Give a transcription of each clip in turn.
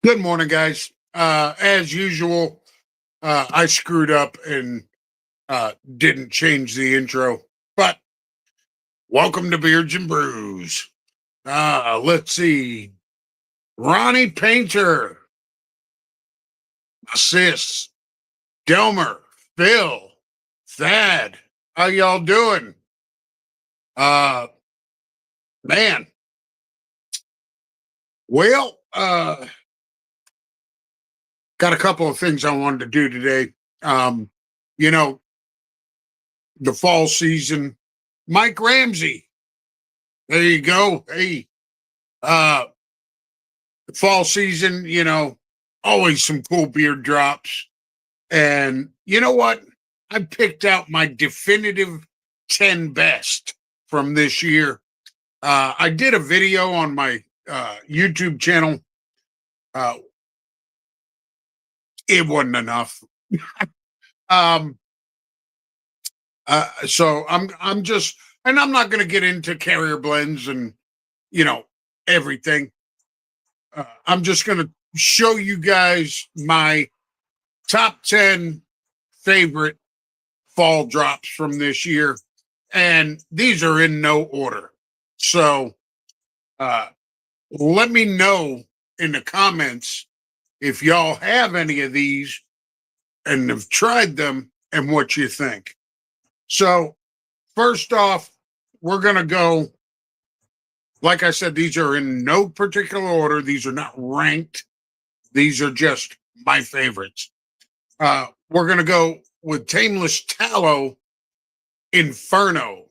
Good morning, guys. As usual, I screwed up and didn't change the intro, but welcome to Beards and Brews. Let's see. Ronnie Painter, Assists, Delmer, Phil, Thad. How y'all doing? Uh, man. Well, got a couple of things I wanted to do today. Um, you know, the fall season. Mike Ramsey. There you go. Hey, uh, fall season, always some cool beer drops. And you know what? I picked out my definitive 10 best from this year. I did a video on my YouTube channel. Uh, it wasn't enough. um, so I'm just, and I'm not going to get into carrier blends and you know everything. I'm just going to show you guys my top 10 favorite fall drops from this year. And these are in no order. So uh, let me know in the comments if y'all have any of these and have tried them and what you think. So, first off, we're going to go, like I said, these are in no particular order. These are not ranked, these are just my favorites. We're going to go with Tameless Tallow Inferno.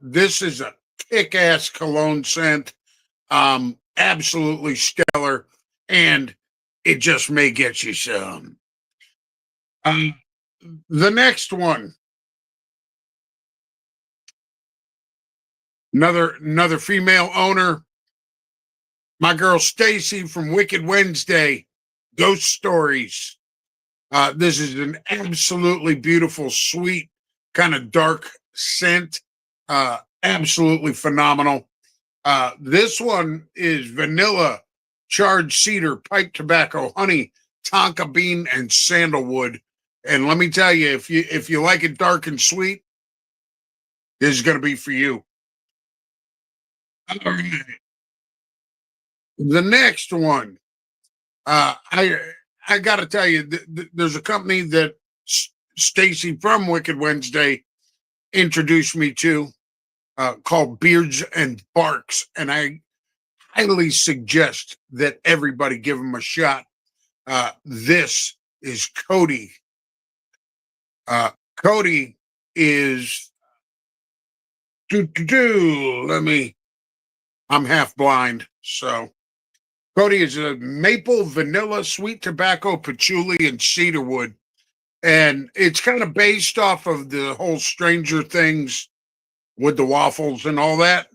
This is a kick-ass cologne scent. Absolutely stellar, and it just may get you some. The next one, another female owner, my girl Stacy from Wicked Wednesday, Ghost Stories. This is an absolutely beautiful, sweet, kind of dark scent. Absolutely phenomenal. This one is vanilla, charred cedar, pipe tobacco, honey, tonka bean, and sandalwood. And let me tell you, if you like it dark and sweet, this is going to be for you. All right. The next one, I got to tell you, there's a company that Stacy from Wicked Wednesday introduced me to called Beards and Barks, and I highly suggest that everybody give them a shot. This is Cody. Cody is I'm half blind, so Cody is a maple, vanilla, sweet tobacco, patchouli, and cedarwood. And it's kind of based off of the whole Stranger Things with the waffles and all that.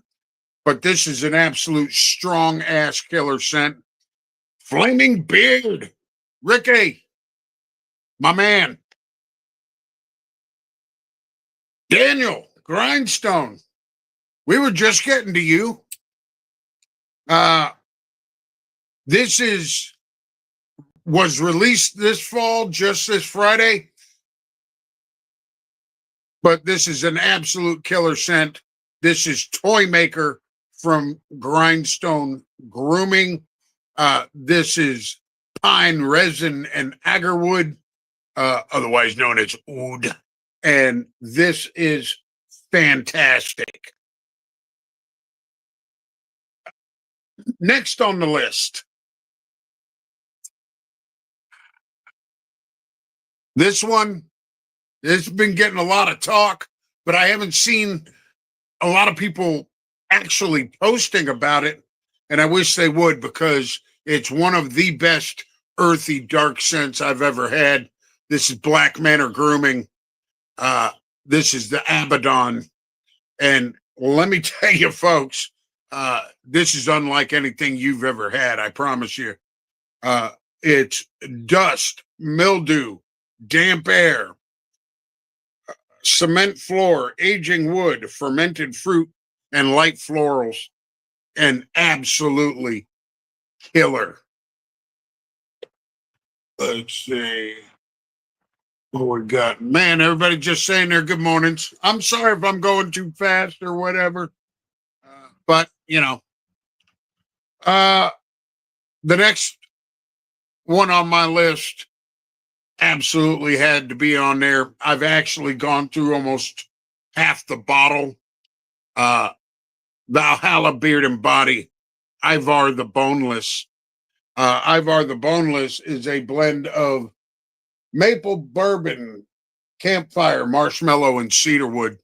But this is an absolute strong ass killer scent. Flaming Beard. Ricky, my man. Daniel, Grindstone. We were just getting to you. This was released this fall, just this Friday. But this is an absolute killer scent. This is Toy Maker from Grindstone Grooming. This is pine resin and agarwood, otherwise known as oud. And this is fantastic. Next on the list, this one, it's been getting a lot of talk, but I haven't seen a lot of people actually posting about it. And I wish they would, because it's one of the best earthy dark scents I've ever had. This is Black Manor Grooming. This is the Abaddon. And let me tell you, folks, this is unlike anything you've ever had. I promise you. It's dust, mildew, damp air, cement floor, aging wood, fermented fruit, and light florals. And absolutely killer. Let's see what we got. Man, everybody just saying their good mornings. I'm sorry if I'm going too fast or whatever, but uh, the next one on my list absolutely had to be on there. I've actually gone through almost half the bottle. Uh, Valhalla Beard and Body, Ivar the Boneless. Ivar the Boneless is a blend of maple bourbon, campfire, marshmallow, and cedarwood.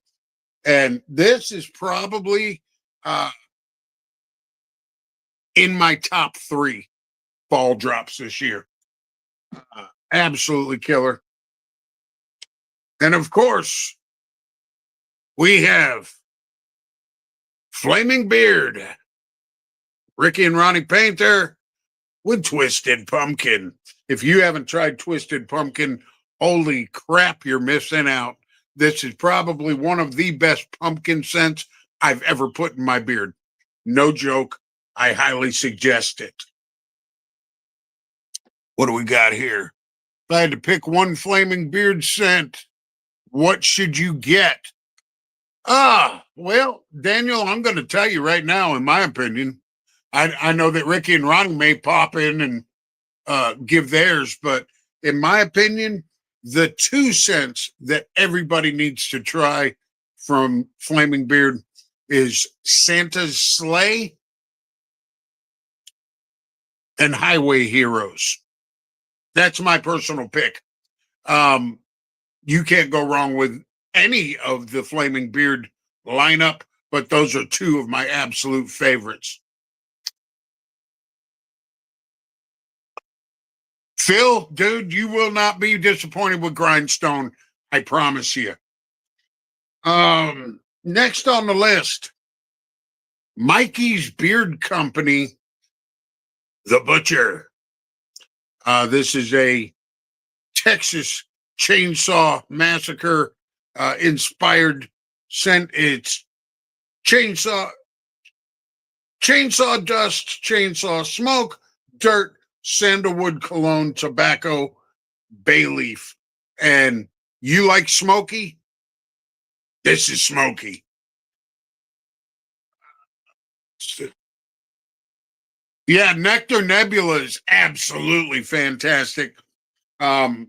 And this is probably in my top 3 fall drops this year. Absolutely killer. And of course, we have Flaming Beard, Ricky and Ronnie Painter with Twisted Pumpkin. If you haven't tried Twisted Pumpkin, holy crap, you're missing out. This is probably one of the best pumpkin scents I've ever put in my beard. No joke. I highly suggest it. What do we got here? If I had to pick one Flaming Beard scent, what should you get? Well, Daniel, I'm going to tell you right now, in my opinion, I know that Ricky and Ronnie may pop in and give theirs, but in my opinion, the 2 scents that everybody needs to try from Flaming Beard is Santa's Sleigh and Highway Heroes. That's my personal pick. You can't go wrong with any of the Flaming Beard lineup, but those are 2 of my absolute favorites. Phil, dude, you will not be disappointed with Grindstone. I promise you. Next on the list, Mikey's Beard Company, The Butcher. This is a Texas Chainsaw Massacre inspired scent. It's chainsaw dust, chainsaw smoke, dirt, sandalwood, cologne, tobacco, bay leaf. And you like smoky? This is smoky. Yeah, Nectar Nebula is absolutely fantastic. Yeah.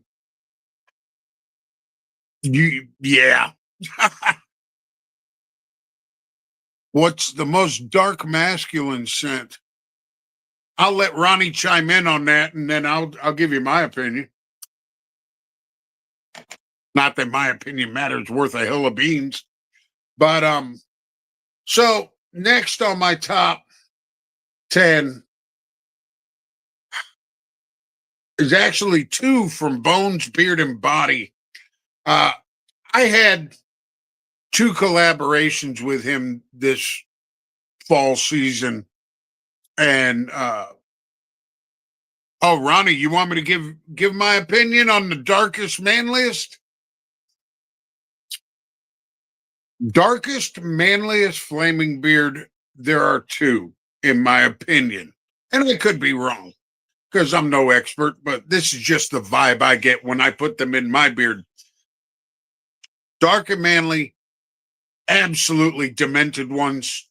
What's the most dark masculine scent? I'll let Ronnie chime in on that, and then I'll give you my opinion. Not that my opinion matters worth a hill of beans, but so next on my top 10 is actually 2 from Bones, Beard, and Body. I had 2 collaborations with him this fall season, and Ronnie, you want me to give my opinion on the darkest, manliest? Darkest, manliest Flaming Beard, there are 2, in my opinion. And I could be wrong because I'm no expert, but this is just the vibe I get when I put them in my beard. Dark and manly, absolutely demented ones.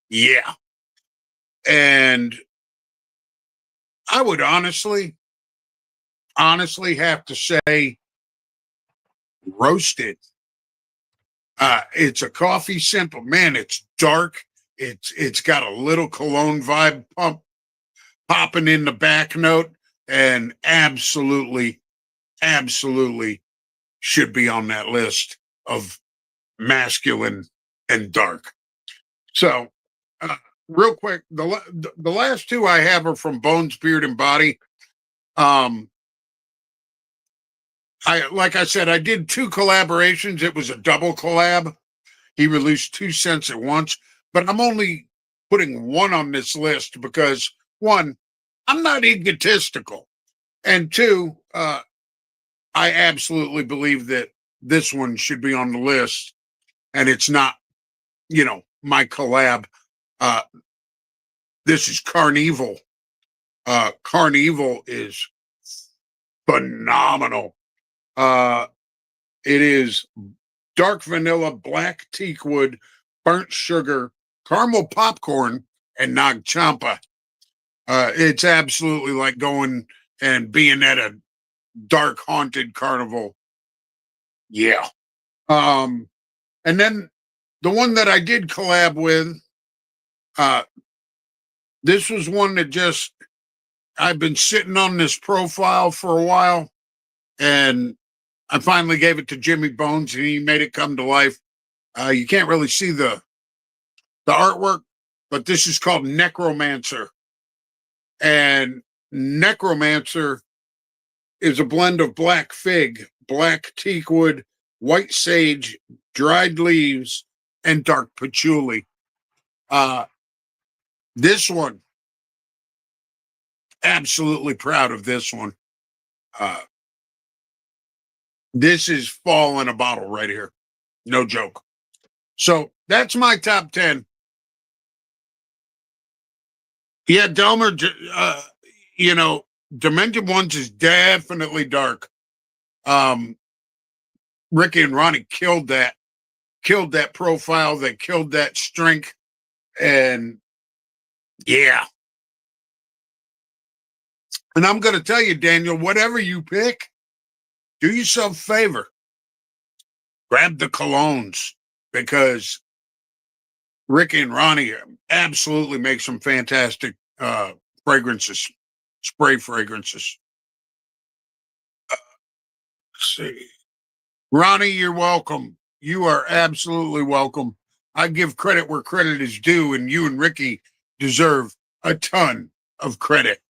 Yeah. And I would honestly have to say roasted. It's a coffee simple. Man, it's dark. It's got a little cologne vibe popping in the back note, and absolutely should be on that list of masculine and dark. So, real quick, the last 2 I have are from Bones, Beard, and Body. Like I said, I did 2 collaborations. It was a double collab. He released 2 scents at once, but I'm only putting 1 on this list because 1, I'm not egotistical, and 2, I absolutely believe that this one should be on the list, and it's not, my collab. This is Carnival. Carnival is phenomenal. Uh, it is dark vanilla, black teakwood, burnt sugar, caramel popcorn, and nag champa. It's absolutely like going and being at a dark haunted carnival. Yeah. Um, and then the one that I did collab with, uh, this was one that just I've been sitting on this profile for a while, and I finally gave it to Jimmy Bones, and he made it come to life. You can't really see the artwork, but this is called Necromancer, and Necromancer is a blend of black fig, black teakwood, white sage, dried leaves, and dark patchouli. Uh, this one, absolutely proud of this one. Uh, this is fall in a bottle right here. No joke. So that's my top 10. Yeah, Delmer, you know, Demented Ones is definitely dark. Um, Ricky and Ronnie killed that profile, they killed that strength. And yeah. And I'm going to tell you, Daniel, whatever you pick, do yourself a favor. Grab the colognes because Ricky and Ronnie absolutely make some fantastic fragrances, spray fragrances. Let's see. Ronnie, you're welcome. You are absolutely welcome. I give credit where credit is due, and you and Ricky deserve a ton of credit.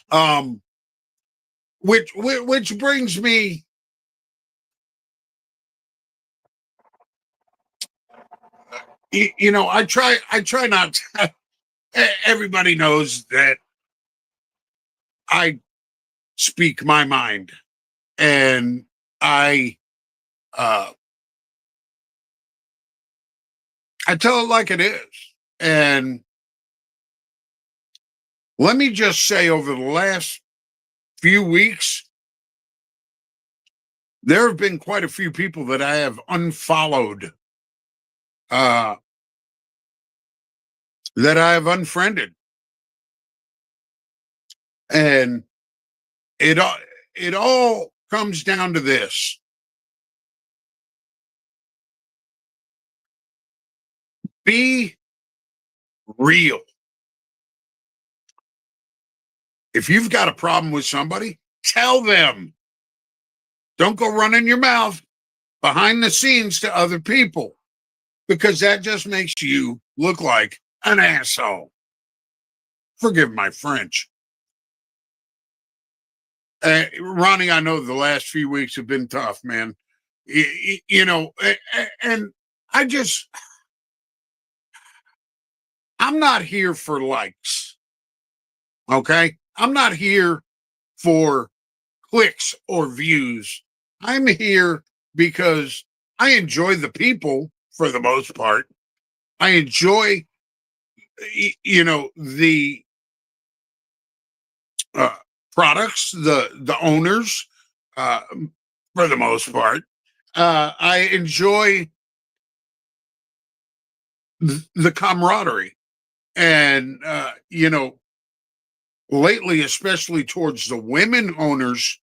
Um, which brings me, you know, I try not to, everybody knows that I speak my mind, and I uh I tell it like it is. And let me just say, over the last few weeks, there have been quite a few people that I have unfollowed, uh, that I have unfriended. And it all it all comes down to this. Be real. If you've got a problem with somebody, tell them. Don't go running your mouth behind the scenes to other people, because that just makes you look like an asshole. Forgive my French. Ronnie, I know the last few weeks have been tough, man. You know, and I just, I'm not here for likes, okay? I'm not here for clicks or views. I'm here because I enjoy the people for the most part. I enjoy, you know, the uh, products, the owners, uh, for the most part. I enjoy the camaraderie, and you know, lately, especially towards the women owners,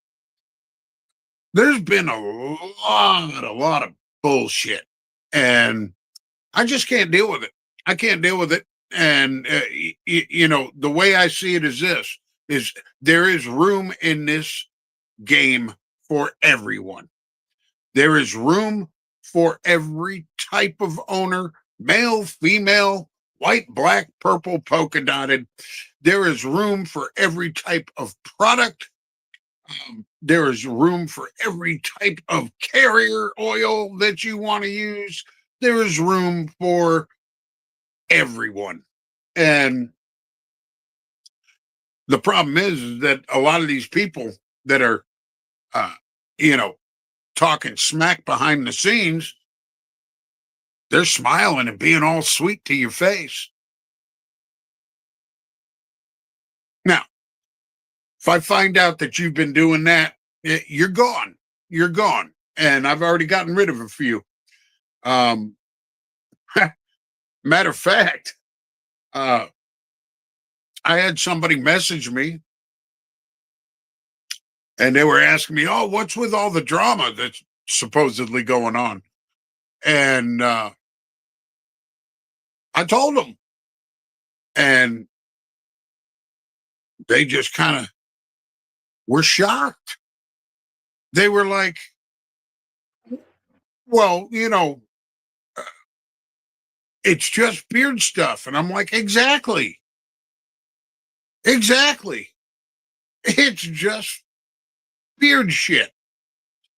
there's been a lot of bullshit, and I just can't deal with it. I can't deal with it. And you know, the way I see it is this: is there is room in this game for everyone. There is room for every type of owner, male, female, white, black, purple, polka dotted. There is room for every type of product. There is room for every type of carrier oil that you want to use. There is room for everyone. And the problem is that a lot of these people that are, uh, you know, talking smack behind the scenes, they're smiling and being all sweet to your face. Now, If I find out that you've been doing that, you're gone. You're gone. And I've already gotten rid of a few. Um, Matter of fact, uh, I had somebody message me and they were asking me, "Oh, what's with all the drama that's supposedly going on?" And I told them, and they just kind of were shocked. They were like, "Well, it's just beard stuff," and I'm like, "Exactly, exactly. It's just beard shit.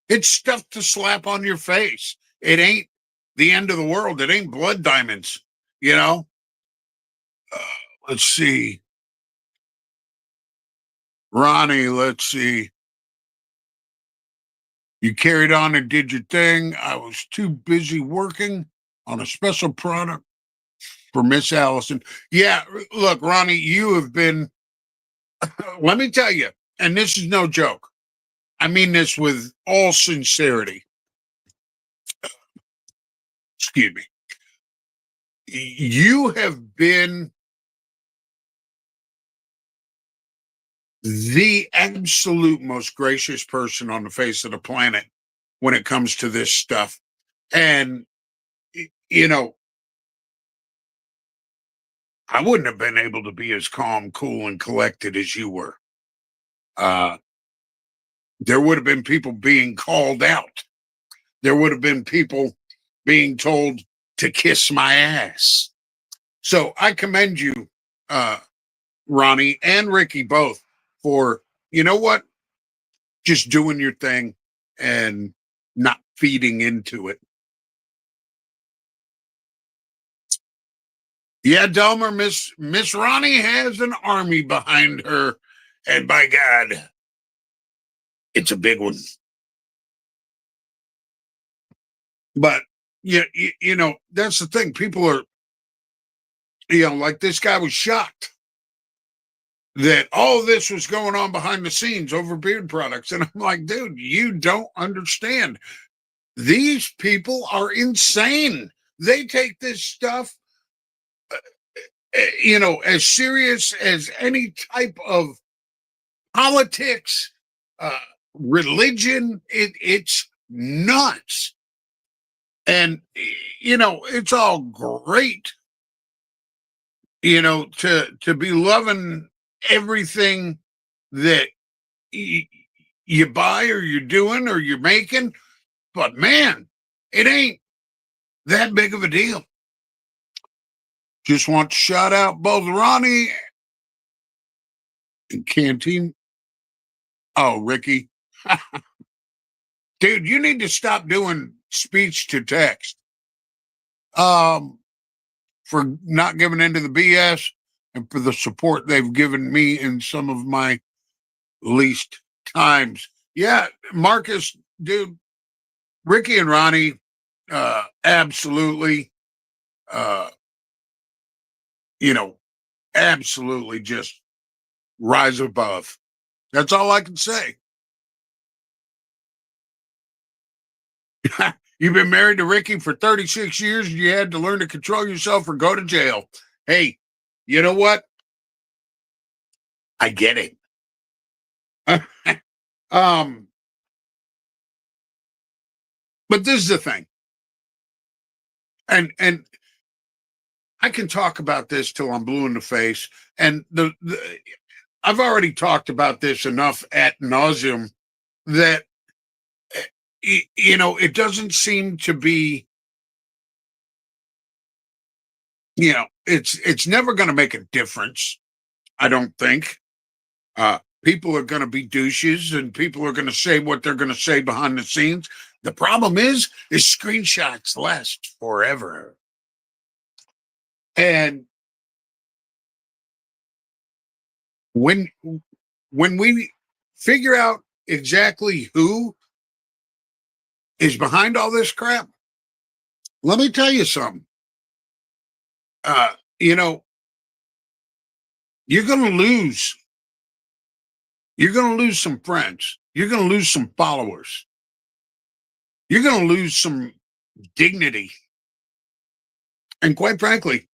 It's stuff to slap on your face. It ain't the end of the world. It ain't blood diamonds, you know." Uh, let's see. Ronnie, let's see. You carried on and did your thing. I was too busy working on a special product for Miss Allison. Yeah, look, Ronnie, you have been, let me tell you, and this is no joke. I mean this with all sincerity. Excuse me. You have been the absolute most gracious person on the face of the planet when it comes to this stuff. And, you know, I wouldn't have been able to be as calm, cool, and collected as you were. Uh, there would have been people being called out. There would have been people being told to kiss my ass. So I commend you, uh, Ronnie and Ricky both, for, you know what, just doing your thing and not feeding into it. Yeah, Delmer, Miss Ronnie has an army behind her, and by God, it's a big one. But yeah, that's the thing. People are, like this guy was shocked that all this was going on behind the scenes over beard products, and I'm like, dude, you don't understand. These people are insane. They take this stuff, as serious as any type of politics, uh, religion. It's nuts. And, it's all great, to be loving everything that you buy or you're doing or you're making. But man, it ain't that big of a deal. Just want to shout out both Ronnie and Canteen. Oh, Ricky. Dude, you need to stop doing speech to text. For not giving into the BS and for the support they've given me in some of my least times. Yeah, Marcus, dude, Ricky and Ronnie, absolutely, uh, you know, absolutely just rise above. That's all I can say. You've been married to Ricky for 36 years. You had to learn to control yourself or go to jail. Hey, you know what? I get it. um, but this is the thing, and I can talk about this till I'm blue in the face. And I've already talked about this enough at nauseum that it doesn't seem to be. It's never going to make a difference. I don't think. People are going to be douches, and people are going to say what they're going to say behind the scenes. The problem is screenshots last forever, and when when we figure out exactly who is behind all this crap, let me tell you something. Uh, you know, you're going to lose You're going to lose some friends. You're going to lose some followers. You're going to lose some dignity. And quite frankly,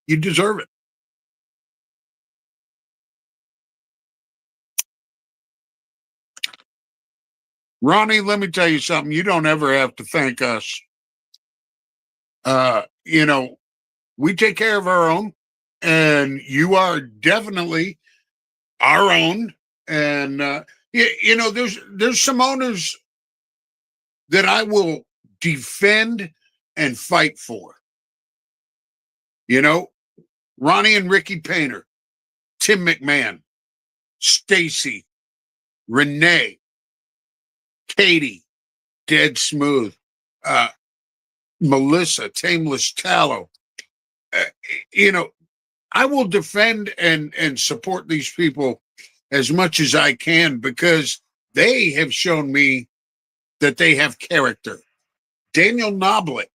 you deserve it. Ronnie, let me tell you something. You don't ever have to thank us. You know, we take care of our own, and you are definitely our own. And you know, there's some owners that I will defend and fight for. You know, Ronnie and Ricky Painter, Tim McMahon, Stacy, Renee, Katie, Dead Smooth, uh, Melissa, Tameless Tallow. Uh, you know, I will defend and support these people as much as I can because they have shown me that they have character. Daniel Noblet,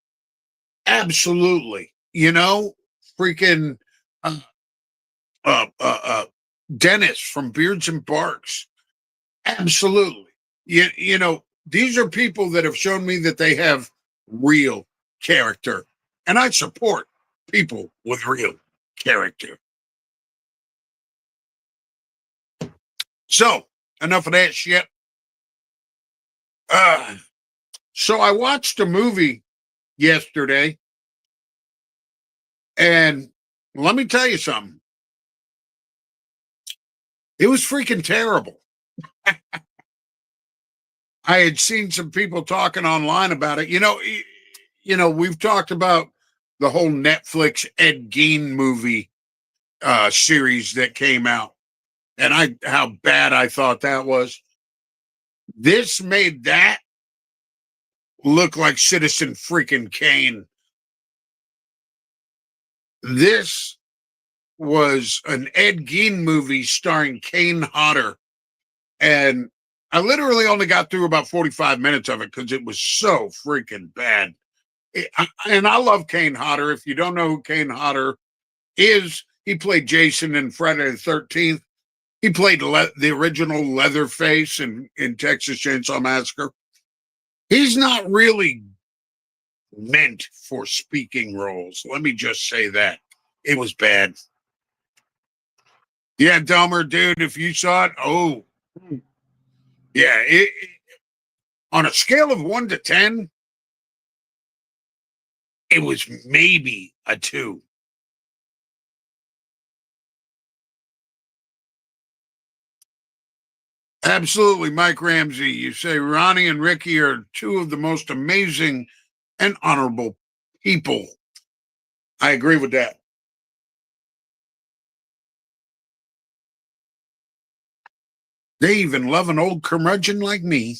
absolutely. You know, freaking uh, uh, uh, uh, Dennis from Beards and Barks, absolutely. You know, these are people that have shown me that they have real character, and I support people with real character. So, enough of that shit. Uh, so I watched a movie yesterday, and let me tell you something. It was freaking terrible. I had seen some people talking online about it. You know, we've talked about the whole Netflix Ed Gein movie series that came out, and how bad I thought that was. This made that look like Citizen freaking Kane. This was an Ed Gein movie starring Kane Hodder, and I literally only got through about 45 minutes of it because it was so freaking bad. And I love Kane Hodder. If you don't know who Kane Hodder is, he played Jason in Friday the 13th. He played the original Leatherface in Texas Chainsaw Massacre. He's not really meant for speaking roles. Let me just say that. It was bad. Yeah, Dumber, dude, if you saw it, oh, yeah. On a scale of 1 to 10, it was maybe a 2. Absolutely, Mike Ramsey. You say Ronnie and Ricky are two of the most amazing and honorable people. I agree with that. They even love an old curmudgeon like me.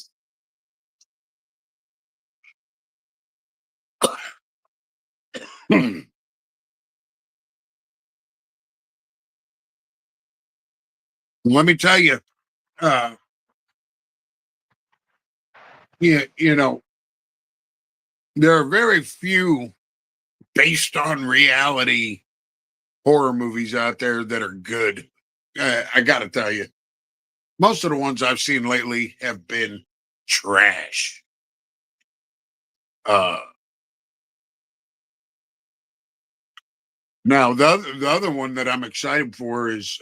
Let me tell you, uh, you know, there are very few based on reality horror movies out there that are good. I got to tell you, most of the ones I've seen lately have been trash. Uh, Now the other one that I'm excited for is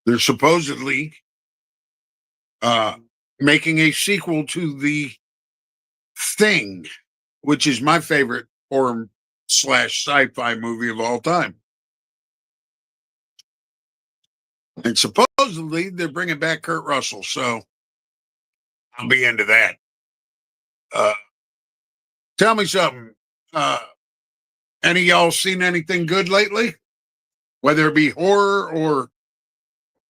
they're supposedly uh, making a sequel to the Thing, which is my favorite horror slash sci-fi movie of all time. And supposedly they're bringing back Kurt Russell, so I'll be into that. Uh, Tell me something. Uh, any of y'all seen anything good lately? Whether it be horror or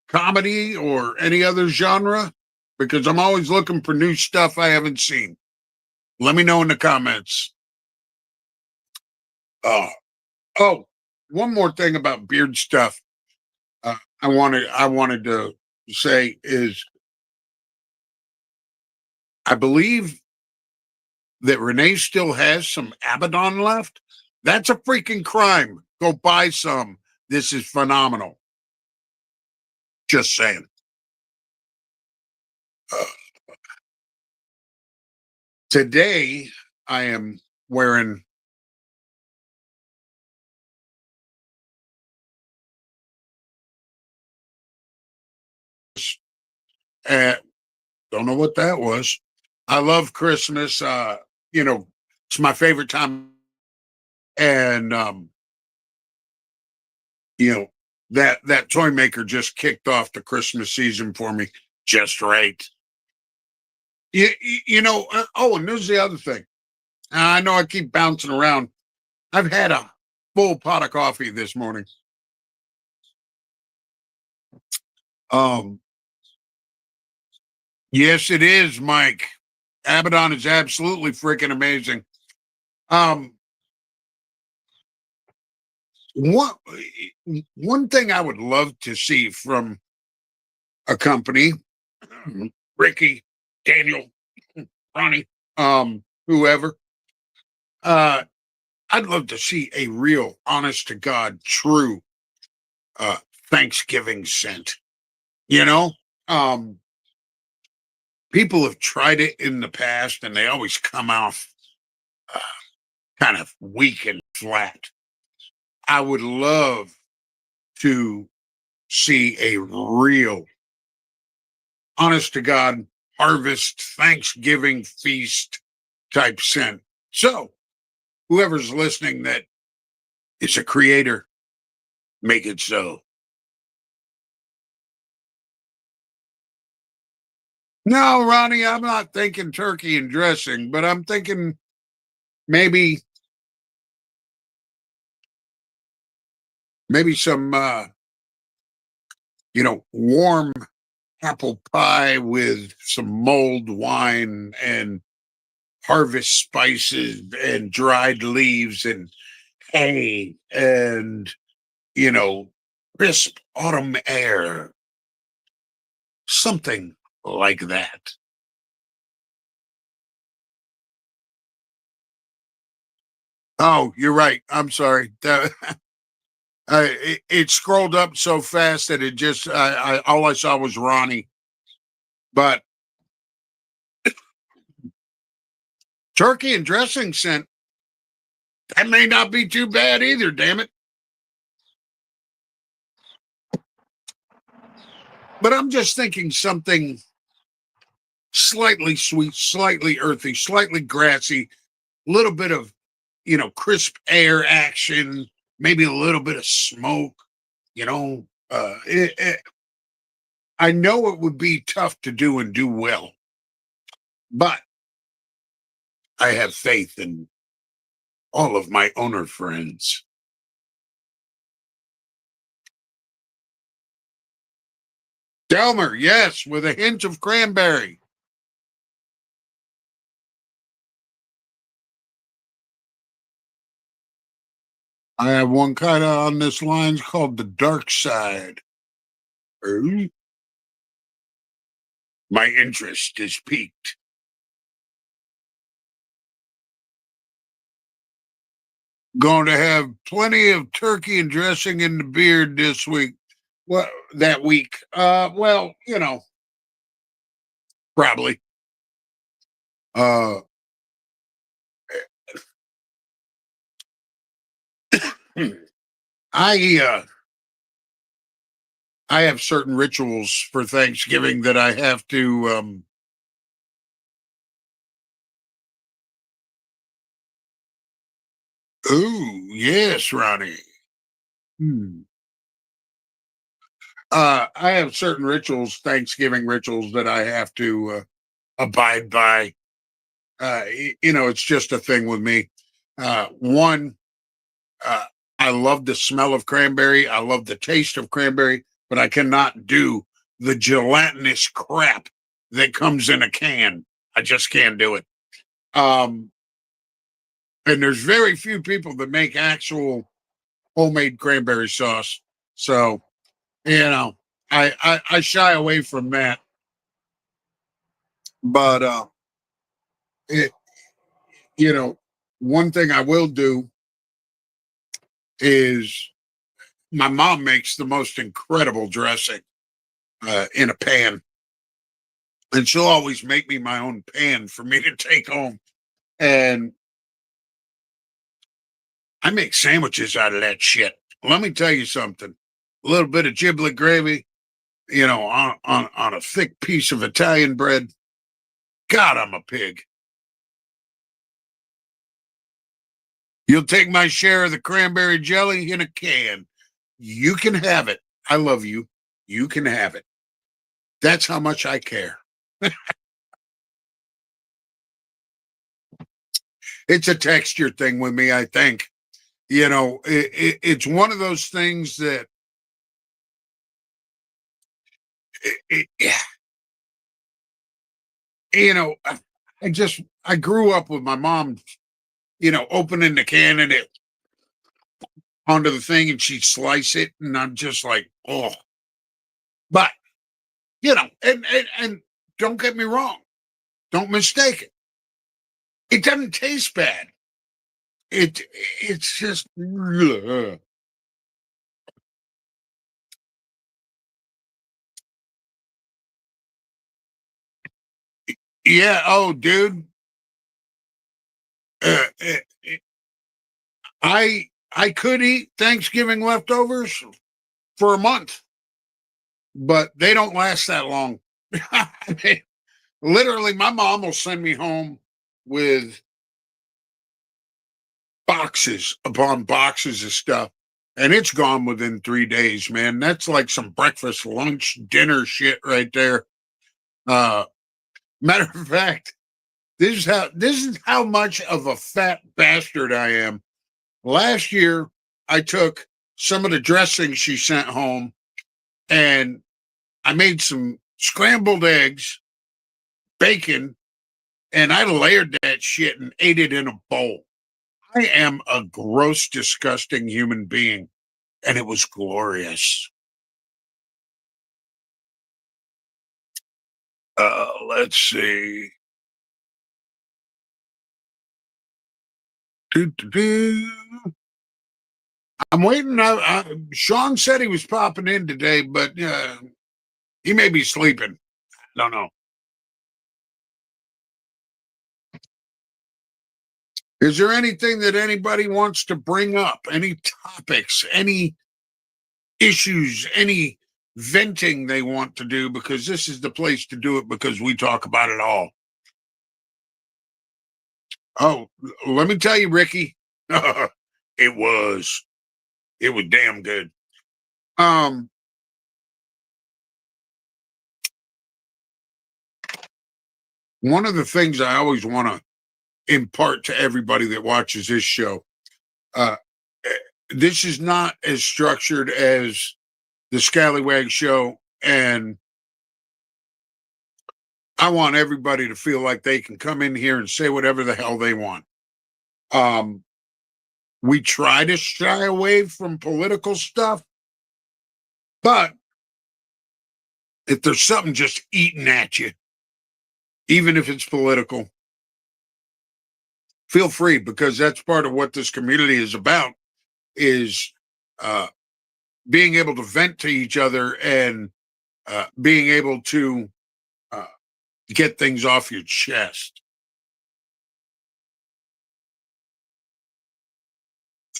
comedy or any other genre? Because I'm always looking for new stuff I haven't seen. Let me know in the comments. Uh, oh, one more thing about beard stuff. I wanted to say is I believe that Renee still has some Abaddon left. That's a freaking crime. Go buy some. This is phenomenal. Just saying. Uh, Today, I am wearing, uh, don't know what that was. I love Christmas. You know, it's my favorite time. And, you know, that toy maker just kicked off the Christmas season for me just right. Oh, and there's the other thing. I know I keep bouncing around. I've had a full pot of coffee this morning. Um, yes, it is, Mike. Abaddon is absolutely freaking amazing. Um, one one thing I would love to see from a company, Ricky, Daniel, Ronnie, whoever, uh, I'd love to see a real, honest to God, true uh Thanksgiving scent. You know, um, people have tried it in the past, and they always come off uh, kind of weak and flat. I would love to see a real, honest to God, harvest Thanksgiving feast type scent. So, whoever's listening that is a creator, make it so. No, Ronnie, I'm not thinking turkey and dressing, but I'm thinking maybe some warm apple pie with some mulled wine and harvest spices and dried leaves and hay and you know crisp autumn air, something like that. Oh, you're right. I'm sorry. It scrolled up so fast that it just all I saw was Ronnie. But turkey and dressing scent, that may not be too bad either. Damn it! But I'm just thinking something slightly sweet, slightly earthy, slightly grassy, a little bit of crisp air action, maybe a little bit of smoke. I know it would be tough to do and do well, but I have faith in all of my owner friends. Delmer, yes, with a hint of cranberry. I have one kind of on this line called the dark side. Ooh, my interest is piqued. Going to have plenty of turkey and dressing in the beard this week. Well, that week. Well, probably. Uh, I I have certain rituals for Thanksgiving that I have to. Ooh, yes, Ronnie. Hmm. I have certain rituals, Thanksgiving rituals that I have to abide by. It's just a thing with me. One, uh, I love the smell of cranberry. I love the taste of cranberry, but I cannot do the gelatinous crap that comes in a can. I just can't do it. Um, and there's very few people that make actual homemade cranberry sauce. So, I shy away from that. But it, you know, one thing I will do is my mom makes the most incredible dressing. in a pan. And she'll always make me my own pan for me to take home. And I make sandwiches out of that shit. Let me tell you something. A little bit of giblet gravy, on a thick piece of Italian bread. God, I'm a pig. You'll take my share of the cranberry jelly in a can. You can have it. I love you. You can have it. That's how much I care. It's a texture thing with me, I think. It's one of those things that yeah, you know, I grew up with my mom, opening the can and it onto the thing and she'd slice it. And I'm just like, oh, but, and don't get me wrong. Don't mistake it. It doesn't taste bad. It's just, ugh. Yeah. Oh, dude. Uh, I could eat Thanksgiving leftovers for a month, but they don't last that long. I mean, literally, my mom will send me home with boxes upon boxes of stuff, and it's gone within 3 days, man. That's like some breakfast, lunch, dinner shit right there. Uh, Matter of fact, this is how much of a fat bastard I am. Last year, I took some of the dressing she sent home and I made some scrambled eggs, bacon, and I layered that shit and ate it in a bowl. I am a gross, disgusting human being, and it was glorious. Let's see. Doo-doo-doo. I'm waiting. Sean said he was popping in today, but he may be sleeping. Don't know. Is there anything that anybody wants to bring up? Any topics? Any issues? Any venting they want to do? Because this is the place to do it because we talk about it all. Oh, let me tell you, Ricky, it was it was damn good. Um, One of the things I always want to impart to everybody that watches this show, uh, eh, this is not as structured as the Scallywag show, and I want everybody to feel like they can come in here and say whatever the hell they want. Um, we try to shy away from political stuff, but if there's something just eating at you, even if it's political, feel free because that's part of what this community is about is uh, being able to vent to each other and being able to uh, get things off your chest.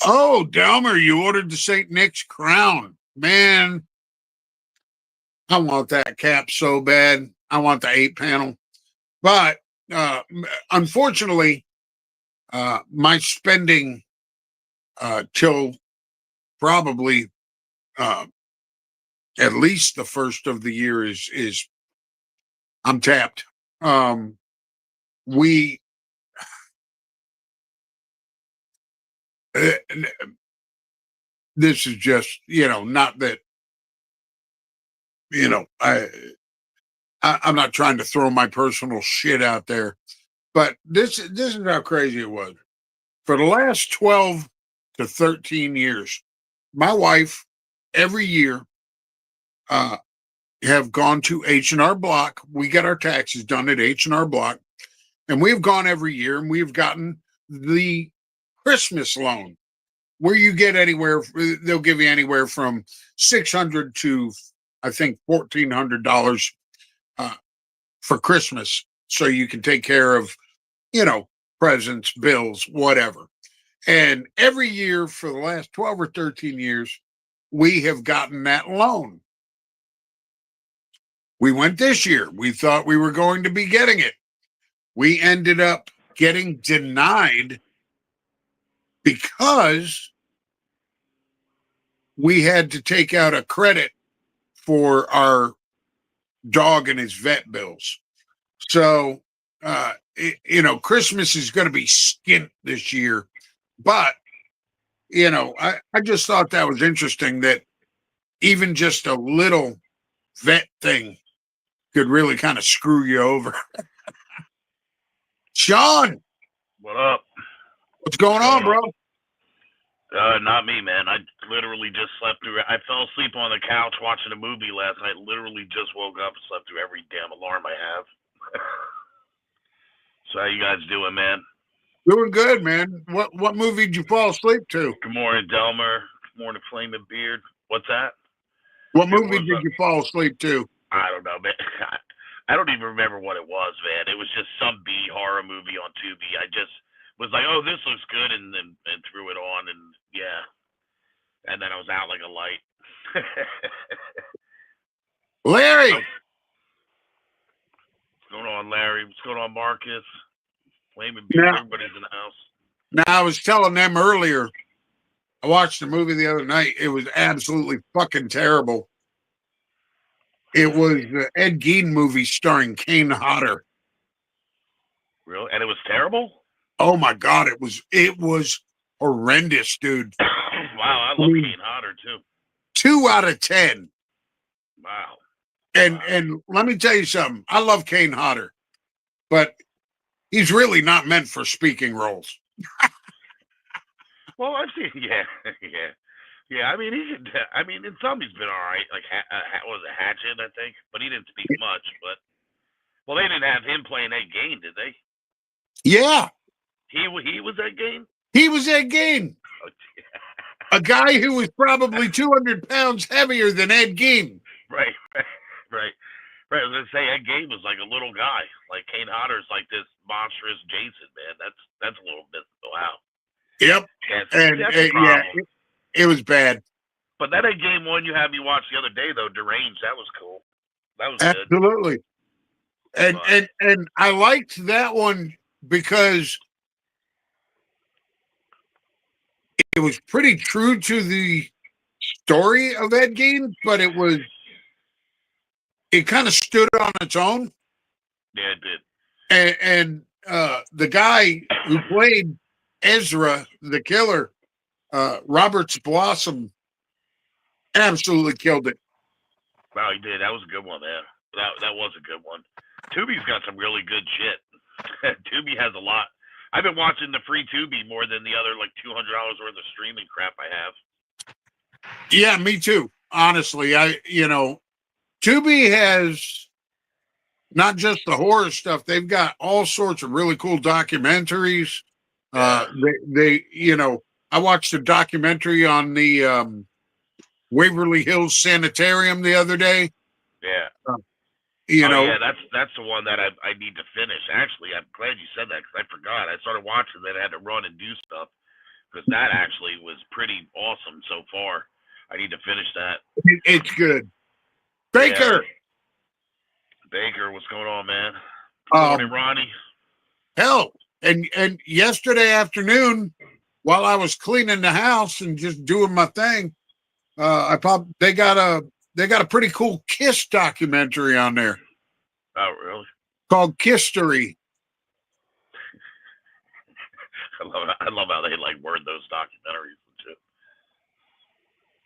Oh, Delmer, you ordered the St. Nick's crown. Man, I want that cap so bad. I want the 8 panel. But unfortunately, my spending till probably uh, at least the first of the year is I'm tapped. Um, we uh, this is just not that I'm not trying to throw my personal shit out there, but this is how crazy it was. For the last 12 to 13 years, my wife every year uh, have gone to H&R Block. We get our taxes done at H&R Block, and we've gone every year, and we've gotten the Christmas loan where you get anywhere. They'll give you anywhere from 600 to I think, $1,400 for Christmas, so you can take care of, you know, presents, bills, whatever. And every year for the last 12 or 13 years, we have gotten that loan. We went this year. We thought we were going to be getting it. We ended up getting denied because we had to take out a credit for our dog and his vet bills. So, you know, Christmas is going to be skint this year. But, you know, I just thought that was interesting that even just a little vet thing could really kind of screw you over. Sean, What up? what's going on, bro? Not me, man. I literally just slept through. I fell asleep on the couch watching a movie last night. Literally just woke up and slept through every damn alarm I have. So how you guys doing, man? Doing good, man. What movie did you fall asleep to? Good morning, Delmer. Good morning, Flaming Beard. What's that? What movie did you fall asleep to? I don't know, man. I don't even remember what it was, man. It was just some B horror movie on Tubi. I just was like, oh, this looks good, and threw it on, and yeah. And then I was out like a light. Larry! What's going on, Larry? What's going on, Marcus? Flaming Beard, everybody's in the house. Now, I was telling them earlier, I watched a movie the other night. It was absolutely fucking terrible. It was the Ed Gein movie starring Kane Hodder. Really? And it was terrible? Oh my God, it was horrendous, dude. Wow, I love Kane Hodder too. 2 out of 10. Wow. And let me tell you something. I love Kane Hodder, but he's really not meant for speaking roles. Well, I've seen, yeah. I mean, in some he's been all right. Like, was it Hatchet, I think, but he didn't speak much. But well, they didn't have him playing Ed Gein, did they? Yeah, he was Ed Gein. He was Ed Gein. Oh, yeah. A guy who was probably 200 pounds heavier than Ed Gein. Right. I was gonna say Ed Gein was like a little guy. Like Kane Hodder's like this monstrous Jason, man. That's a little bit wow. Yep. Yeah, it was bad. But that Ed Gein one you had me watch the other day though, Deranged, that was cool. That was absolutely good. And I liked that one because it was pretty true to the story of Ed Gein, but it kind of stood on its own. Yeah, it did. And the guy who played Ezra, the killer, Roberts Blossom, absolutely killed it. Wow, he did. That was a good one, man. That was a good one. Tubi's got some really good shit. Tubi has a lot. I've been watching the free Tubi more than the other like $200 worth of streaming crap I have. Yeah, me too. Honestly, Tubi has not just the horror stuff. They've got all sorts of really cool documentaries. I watched a documentary on the Waverly Hills Sanitarium the other day. Yeah. That's the one that I need to finish. Actually, I'm glad you said that because I forgot. I started watching that. I had to run and do stuff because that actually was pretty awesome so far. I need to finish that. It's good. Baker. Yeah. Baker, what's going on, man? Good morning, Ronnie. Hell, and yesterday afternoon, while I was cleaning the house and just doing my thing, they got a pretty cool Kiss documentary on there. Oh, really? Called Kisstory. I love how they like word those documentaries and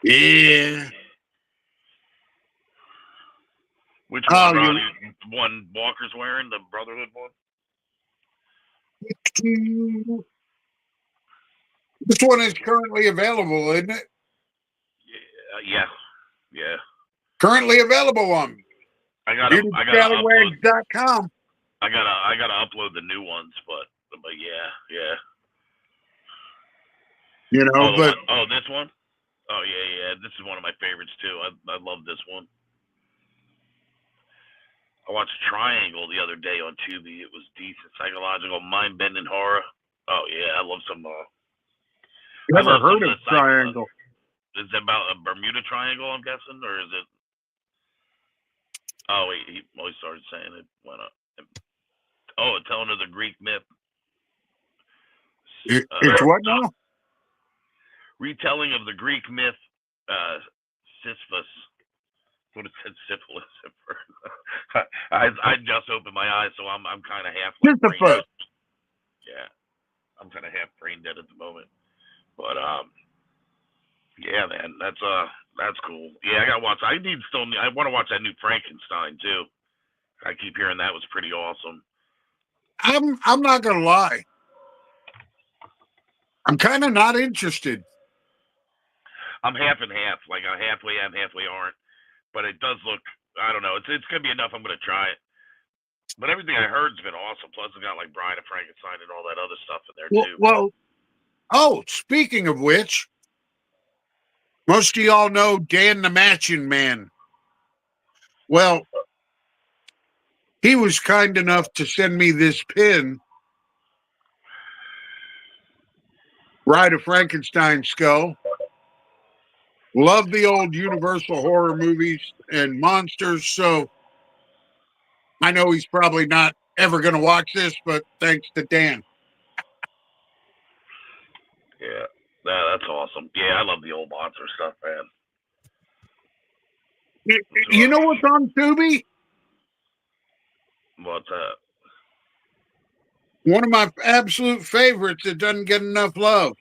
shit. Yeah. Which one, Ronnie? One Walker's wearing, the Brotherhood one? This one is currently available, isn't it? Yeah. Currently available on Scallywag.com. I gotta upload the new ones, but yeah. You know, this one? Oh yeah. This is one of my favorites too. I love this one. watched Triangle the other day on Tubi. It was decent, psychological, mind-bending horror. Oh yeah, I love some. Never heard of Triangle. Is it about a Bermuda Triangle? I'm guessing, or is it? Oh wait, he started saying it went up. Oh, telling of the Greek myth. It's what now? Retelling of the Greek myth, Sisyphus. What it said, syphilis at first. I just opened my eyes, so I'm kind of half like brain dead. Yeah, I'm kind of half brain dead at the moment. But yeah, man, that's cool. Yeah, I gotta watch. I want to watch that new Frankenstein too. I keep hearing that was pretty awesome. I'm not gonna lie. I'm kind of not interested. I'm half and half. Like I halfway am, halfway aren't. But it does look. I don't know. It's gonna be enough. I'm gonna try it. But everything I heard's been awesome. Plus, it's got like Bride of Frankenstein and all that other stuff in there too. Well, speaking of which, most of y'all know Dan the Matching Man. Well, he was kind enough to send me this pin. Bride of Frankenstein skull. Love the old Universal horror movies and monsters, so I know he's probably not ever going to watch this, but thanks to Dan. Yeah, that's awesome. Yeah, I love the old monster stuff, man. You know what's on Tubi? What's that? One of my absolute favorites that doesn't get enough love.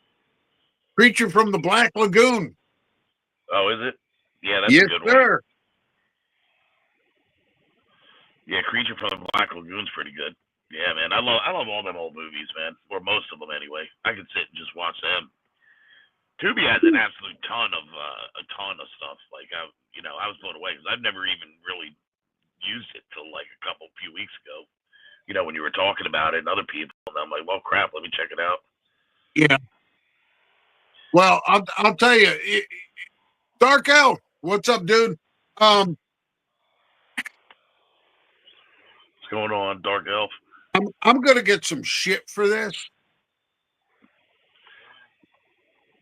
Creature from the Black Lagoon. Oh, is it? Yeah, that's yes, a good sir. one. Yeah, Creature from the Black Lagoon's pretty good. Yeah, man, I love all them old movies, man, or most of them anyway. I could sit and just watch them. Tubi has an absolute ton of stuff. Like I was blown away because I've never even really used it till like a few weeks ago. You know, when you were talking about it and other people, and I'm like, well, crap, let me check it out. Yeah. Well, I'll tell you, Dark Elf, what's up, dude? What's going on, Dark Elf? I'm gonna get some shit for this,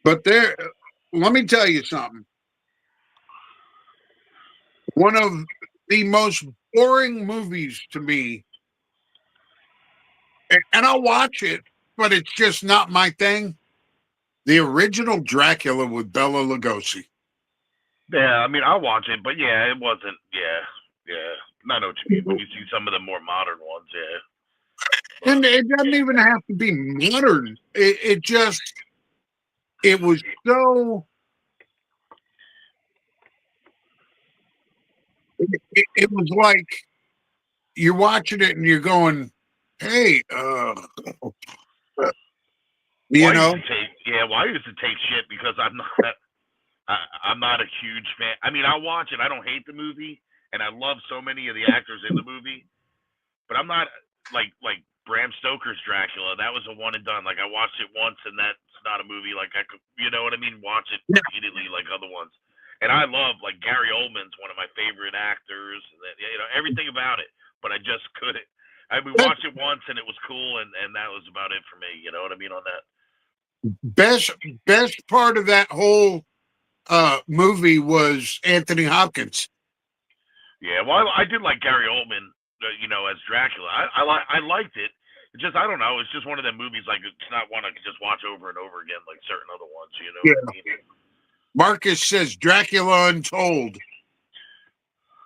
but let me tell you something. One of the most boring movies to me, and I'll watch it, but it's just not my thing. The original Dracula with Bela Lugosi. Yeah, I mean, I'll watch it, but yeah, it wasn't. Yeah. I know what you mean. When you see some of the more modern ones, yeah. And it doesn't even have to be modern. It was so. It was like you're watching it and you're going, "Hey, you know." I used to take shit because I'm not a huge fan. I mean, I'll watch it. I don't hate the movie, and I love so many of the actors in the movie, but I'm not like Bram Stoker's Dracula. That was a one and done. Like I watched it once, and that's not a movie like I could, you know what I mean? Watch it repeatedly like other ones. And I love like Gary Oldman's one of my favorite actors. Everything about it, but I just couldn't. I mean, watched it once and it was cool, and that was about it for me. You know what I mean on that. Best part of that whole movie was Anthony Hopkins. Yeah, well, I did like Gary Oldman, as Dracula. I liked it. It's just I don't know. It's just one of them movies like it's not one I could just watch over and over again like certain other ones. You know what I mean? Marcus says Dracula Untold.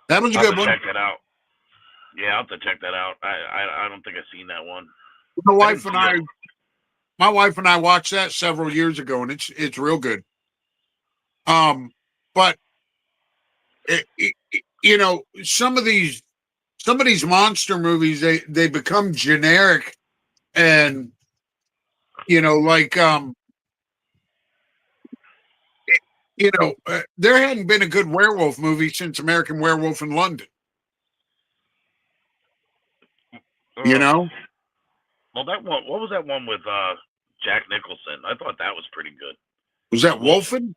That was a good one. Check that out. Yeah, I'll have to check that out. I don't think I've seen that one. My wife and I watched that several years ago, and it's real good. But some of these monster movies they become generic, and there hadn't been a good werewolf movie since American Werewolf in London. Well, that one. What was that one with Jack Nicholson? I thought that was pretty good. Was that Wolfen?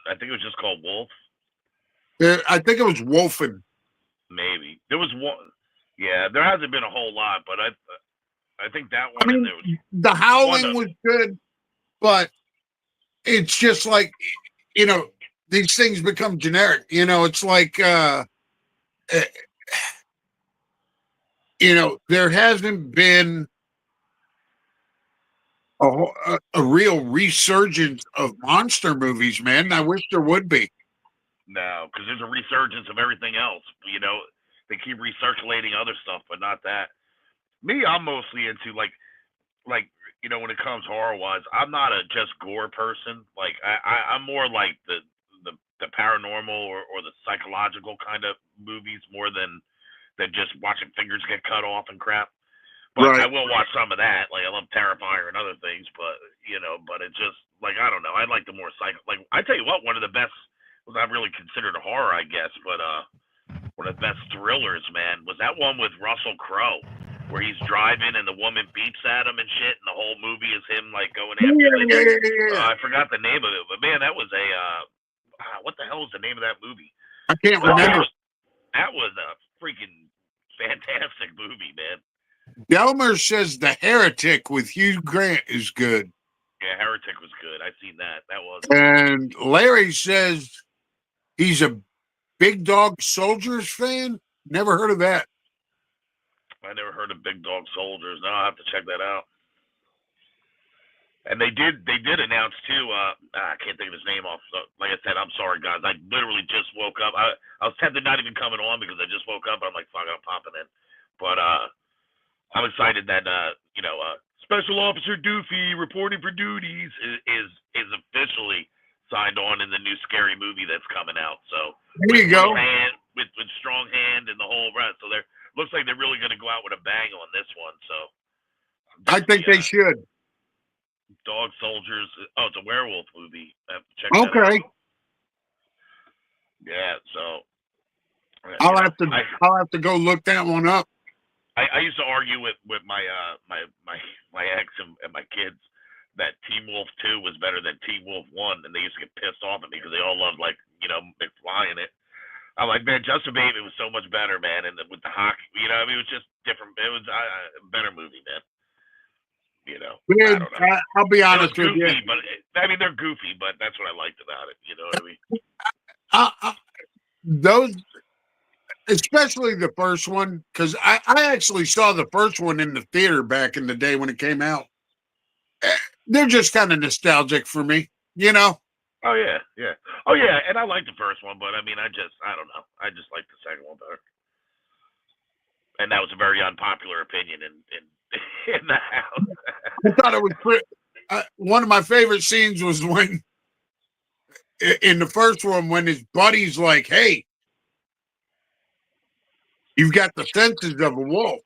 I think it was just called Wolf. I think it was Wolfen. Maybe there was one. Yeah, there hasn't been a whole lot, but I think that one I mean, and there was The Howling was good, but it's just like, these things become generic. It's like, there hasn't been a real resurgence of monster movies, man. I wish there would be. no, because there's a resurgence of everything else. They keep recirculating other stuff, but not that. Me, I'm mostly into like when it comes horror wise, I'm not a just gore person. Like I'm more like the paranormal or the psychological kind of movies more than just watching fingers get cut off and crap. But I Right. will watch some of that. Like I love Terrifier and other things, but but it just like I don't know. I like the more psycho. Like I tell you what, one of the best was not really considered a horror, I guess, but one of the best thrillers, man, was that one with Russell Crowe, where he's driving and the woman beeps at him and shit, and the whole movie is him like going after. Yeah. I forgot the name of it, but man, that was a what the hell is the name of that movie? I can't remember. That was a freaking fantastic movie, man. Delmer says The Heretic with Hugh Grant is good. Yeah, Heretic was good. I've seen that. That was. And Larry says he's a Big Dog Soldiers fan. Never heard of that. I never heard of Big Dog Soldiers. No, I'll have to check that out. And they did announce too. I can't think of his name off. Like I said, I'm sorry, guys. I literally just woke up. I was tempted not even coming on because I just woke up. I'm like, fuck, I'm popping in. But I'm excited that Special Officer Doofy reporting for duties is officially signed on in the new Scary movie that's coming out. So there you go. With strong hand and the whole rest. So looks like they're really going to go out with a bang on this one. So I think they should. Dog Soldiers. Oh, it's a werewolf movie. I have to check that out. Yeah, so I'll have to go look that one up. I used to argue with my my ex and my kids that Teen Wolf 2 was better than Teen Wolf 1, and they used to get pissed off at me because they all loved McFly in it. I'm like, man, Justin Bateman was so much better, man, and with the hockey, it was just different. It was a better movie, man. Man, I'll be honest with you. But they're goofy, but that's what I liked about it. You know what I mean? Those, especially the first one, because I actually saw the first one in the theater back in the day when it came out. They're just kind of nostalgic for me, Oh yeah, yeah. Oh yeah, and I like the first one, but I mean, I don't know. I just like the second one better. And that was a very unpopular opinion in the house. I thought it was pretty. One of my favorite scenes was when, in the first one, when his buddy's like, "Hey, you've got the senses of a wolf.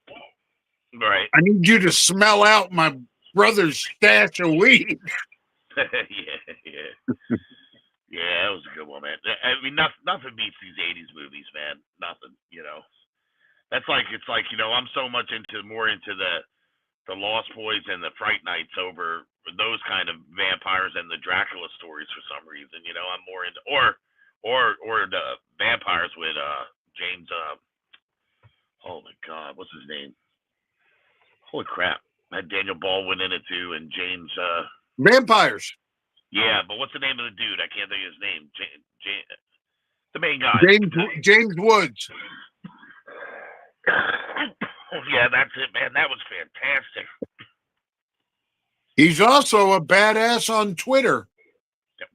Right. I need you to smell out my brother's stash of weed." Yeah. Yeah, that was a good one, man. I mean, nothing beats these '80s movies, man. Nothing. That's like I'm so much more into the Lost Boys and the Fright Nights over those kind of vampires and the Dracula stories for some reason. I'm more into or the vampires with James. Oh my God, what's his name? Holy crap! I had Daniel Baldwin in it too, and James. Vampires. Yeah, but what's the name of the dude? I can't think of his name. The main guy. James Woods. Yeah, that's it, man. That was fantastic. He's also a badass on Twitter.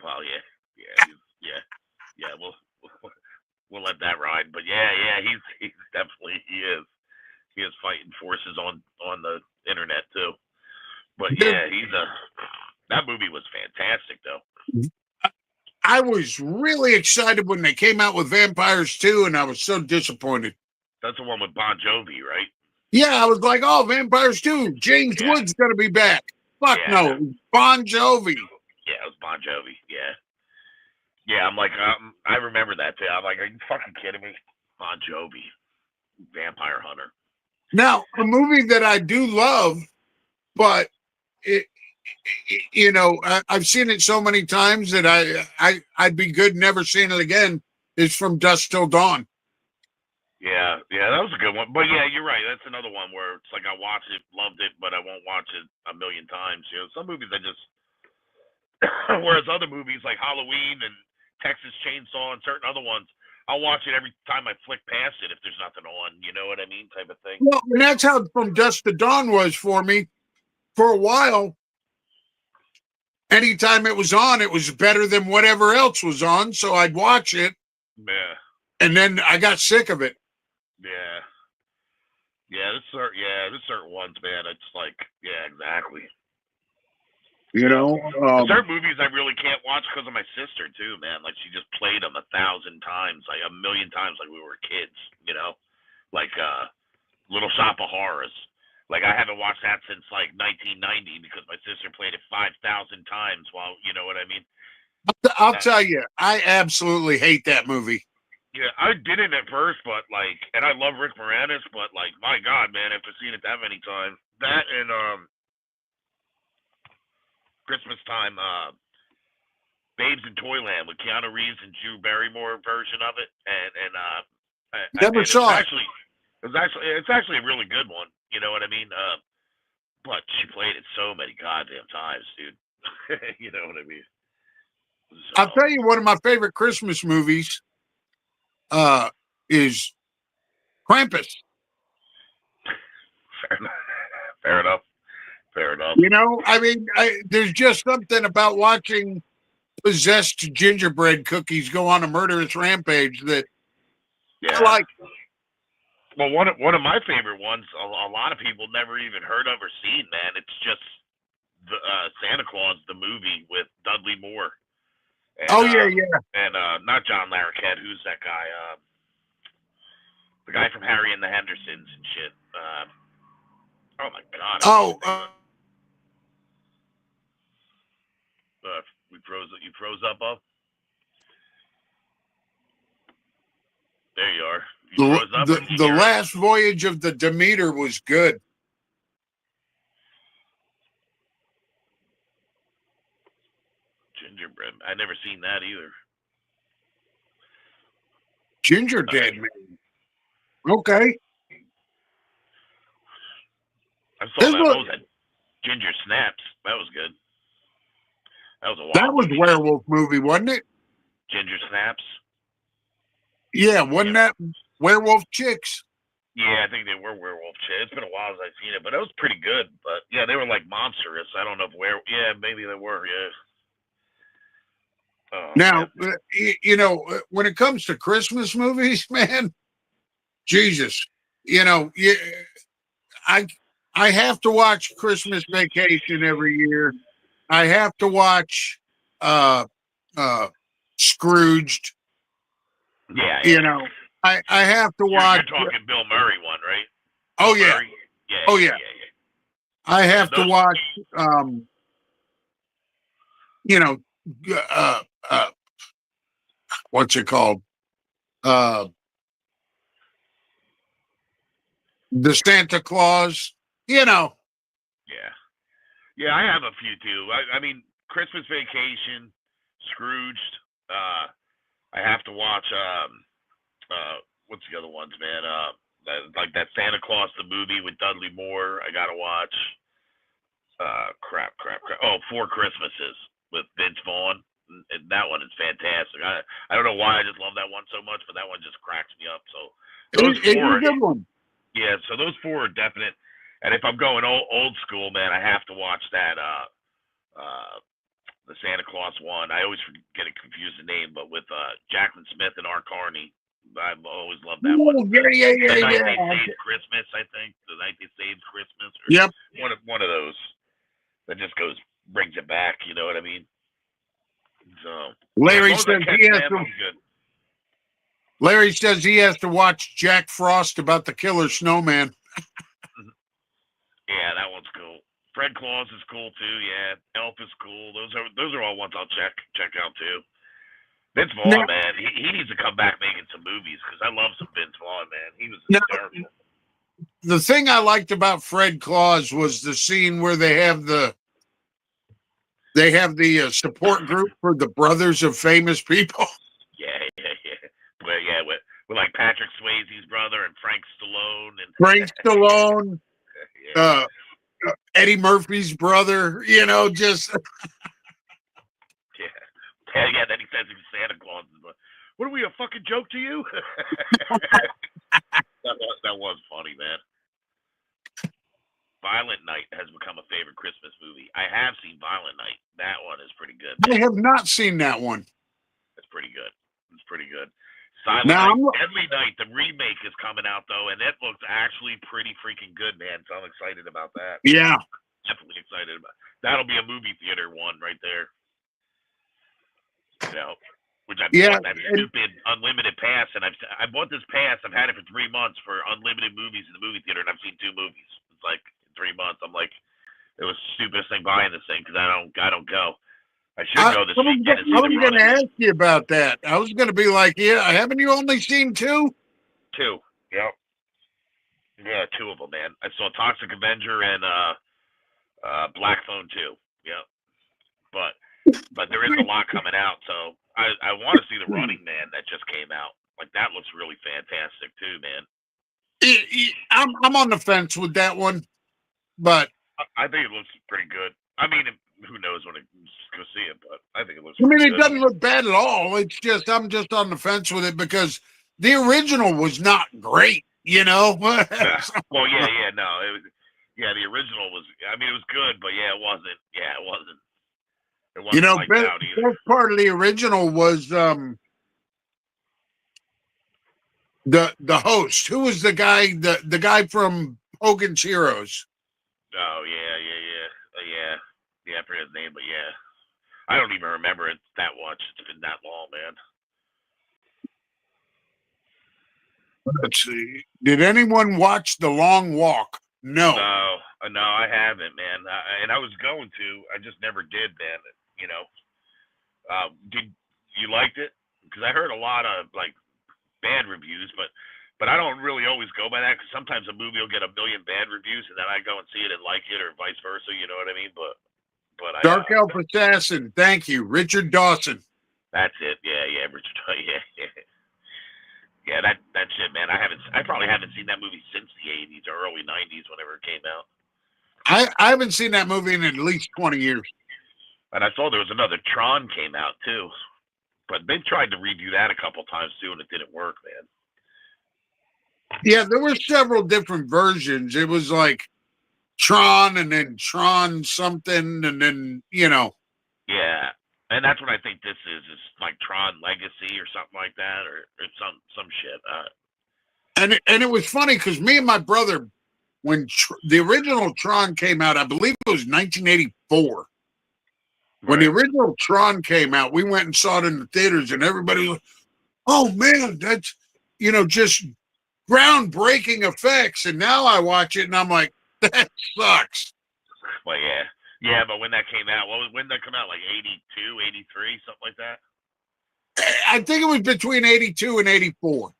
Well, yeah. We'll let that ride. But yeah, he's definitely he is fighting forces on the internet too. But yeah, that movie was fantastic though. I was really excited when they came out with Vampires 2, and I was so disappointed. That's the one with Bon Jovi, right? Yeah, I was like, oh, Vampires 2. James Woods going to be back. Fuck no. Bon Jovi. Yeah, it was Bon Jovi. Yeah. Yeah, I'm like, I remember that too. I'm like, are you fucking kidding me? Bon Jovi. Vampire Hunter. Now, a movie that I do love, but I've seen it so many times that I'd be good never seeing it again, is From Dusk Till Dawn. Yeah, that was a good one. But yeah, you're right. That's another one where it's like I watched it, loved it, but I won't watch it a million times. Some movies I just whereas other movies like Halloween and Texas Chainsaw and certain other ones, I'll watch it every time I flick past it if there's nothing on. You know what I mean? Type of thing. Well, and that's how From Dusk to Dawn was for me. For a while, anytime it was on, it was better than whatever else was on. So I'd watch it. Yeah. And then I got sick of it. Yeah. There's certain ones, man. It's like, yeah, exactly. Certain movies I really can't watch because of my sister too, man. Like she just played them 1,000 times, like a million times, like we were kids. Like Little Shop of Horrors. Like I haven't watched that since like 1990 because my sister played it 5,000 times. While you know what I mean. I'll tell you, I absolutely hate that movie. Yeah, I didn't at first, but like, and I love Rick Moranis, but like, my God, man, after seeing it that many times, that and Christmas Time, Babes in Toyland with Keanu Reeves and Drew Barrymore version of it, Never saw it. It's actually a really good one. You know what I mean? But she played it so many goddamn times, dude. You know what I mean? So, I'll tell you, one of my favorite Christmas movies is Krampus. Fair enough. I mean, there's just something about watching possessed gingerbread cookies go on a murderous rampage that I like. Well, one of my favorite ones, a lot of people never even heard of or seen, man. It's just the Santa Claus, the movie with Dudley Moore. And, yeah. And not John Larroquette. Who's that guy? The guy from Harry and the Hendersons and shit. Oh my God. You froze up, Bob? There you are. You froze up. The last voyage of the Demeter was good. Gingerbread. I never seen that either. Ginger Dead Man. Okay. I saw that. What was that? Ginger Snaps. That was good. That was a wild That was a werewolf movie, wasn't it? Ginger Snaps. Yeah, wasn't that Werewolf Chicks? Yeah, I think they were werewolf chicks. It's been a while since I've seen it, but it was pretty good. But yeah, they were like monstrous. I don't know if yeah, maybe they were. Yeah. Now, when it comes to Christmas movies, man, Jesus, I have to watch Christmas Vacation every year. I have to watch Yeah. Scrooged. I have to watch. You're talking Bill Murray one, right? Oh yeah. Yeah. I have to watch. What's it called? The Santa Claus. Yeah. Yeah, I have a few too. I mean, Christmas Vacation, Scrooged. I have to watch. What's the other ones, man? Like that Santa Claus the movie with Dudley Moore. I gotta watch. Crap. Oh, Four Christmases with Vince Vaughn. And that one is fantastic. I don't know why I just love that one so much, but that one just cracks me up. So those four. It's a good one. Yeah, so those four are definite. And if I'm going old school, man, I have to watch that the Santa Claus one. I always get confused the name, but with Jacqueline Smith and Art Carney. I've always loved that one. Yeah. The Night They Saved Christmas, I think. The Night They Saved Christmas. Yep. One of those that just brings it back. You know what I mean? So Larry says he has to watch Jack Frost about the Killer Snowman. Yeah, that one's cool. Fred Claus is cool too. Yeah, Elf is cool. Those are all ones I'll check out too. Vince Vaughn, man, he needs to come back making some movies because I love some Vince Vaughn, man. He was hysterical. The thing I liked about Fred Claus was the scene where they have the support group for the brothers of famous people. Yeah. But yeah, with like Pat Patrick Swayze's brother and Frank Stallone and Frank Stallone, yeah. Eddie Murphy's brother. Just yeah. Then he says he's Santa Claus. What are we, a fucking joke to you? that was funny, man. Violent Night has become a favorite Christmas movie. I have seen Violent Night. That one is pretty good. I have not seen that one. It's pretty good. It's pretty good. Silent Now, Night, Deadly Night, the remake is coming out though, and it looks actually pretty freaking good, man. So I'm excited about that. Yeah, Definitely excited about it. That'll be a movie theater one right there. Which I bought that stupid unlimited pass, and I bought this pass. I've had it for 3 months for unlimited movies in the movie theater, and I've seen 2 movies. It's like 3 months. I'm like, it was the stupidest thing buying this thing because I don't go. I should go this weekend. I was going to ask you about that. I was going to be like, yeah, haven't you only seen 2? 2. Yep. Yeah, 2 of them, man. I saw Toxic Avenger and Black Phone 2. Yep. But there is a lot coming out, so I want to see The Running Man that just came out. Like that looks really fantastic too, man. I'm on the fence with that one, but I think it looks pretty good. I mean, who knows when it's go see it, but I think it looks. It doesn't look bad at all. It's just I'm just on the fence with it because the original was not great, Yeah. Well, yeah, no, the original was. I mean, it was good, but it wasn't. Yeah, it wasn't. It wasn't like that either. Best part of the original was the host. Who was the guy? The guy from Hogan's Heroes. Oh yeah. I forget his name, but yeah. I don't even remember it that much. It's been that long, man. Let's see. Did anyone watch The Long Walk? No, I haven't, man. And I was going to. I just never did, man. Did you liked it? Because I heard a lot of like bad reviews, but I don't really always go by that. Because sometimes a movie will get a million bad reviews, and then I go and see it and like it, or vice versa. You know what I mean? But Dark Elf Assassin. Thank you, Richard Dawson. That's it. Yeah, Richard. Yeah, that shit, man. I probably haven't seen that movie since the '80s or early '90s, whenever it came out. I haven't seen that movie in at least 20 years. And I saw there was another Tron came out too, but they've tried to redo that a couple times too, and it didn't work, man. Yeah, there were several different versions. It was like Tron and then Tron something, and then Yeah, and that's what I think this is like Tron Legacy or something like that, or some shit. And it was funny because me and my brother, when the original Tron came out, I believe it was 1984. When the original Tron came out, we went and saw it in the theaters, and everybody was, oh man, that's just groundbreaking effects. And now I watch it and I'm like, that sucks. Well, yeah, but when that came out, when did that come out? Like 82, 83, something like that. I think it was between 82 and 84.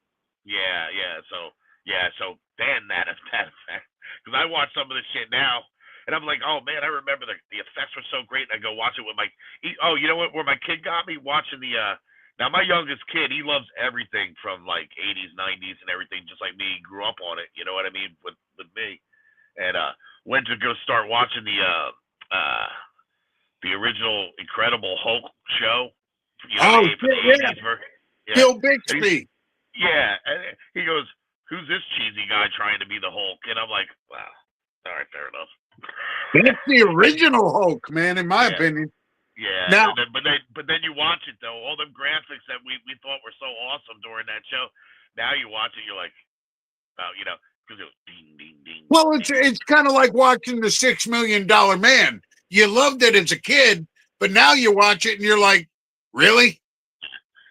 Yeah. So then that effect, because I watch some of this shit now. And I'm like, oh man, I remember the effects were so great. And I go watch it with you know what? Where my kid got me watching now my youngest kid, he loves everything from like 80s, 90s, and everything, just like me. He grew up on it. You know what I mean? With me, and went to go start watching the original Incredible Hulk show. For the 80s version. Bill Bixby. And he goes, "Who's this cheesy guy trying to be the Hulk?" And I'm like, wow, all right, fair enough. That's the original Hulk, man, in my opinion. Yeah. Now, but then you watch it though, all them graphics that we thought were so awesome during that show. Now you watch it, you're like, because it was ding, ding, ding. Well, it's kind of like watching The $6 Million Man. You loved it as a kid, but now you watch it and you're like, really?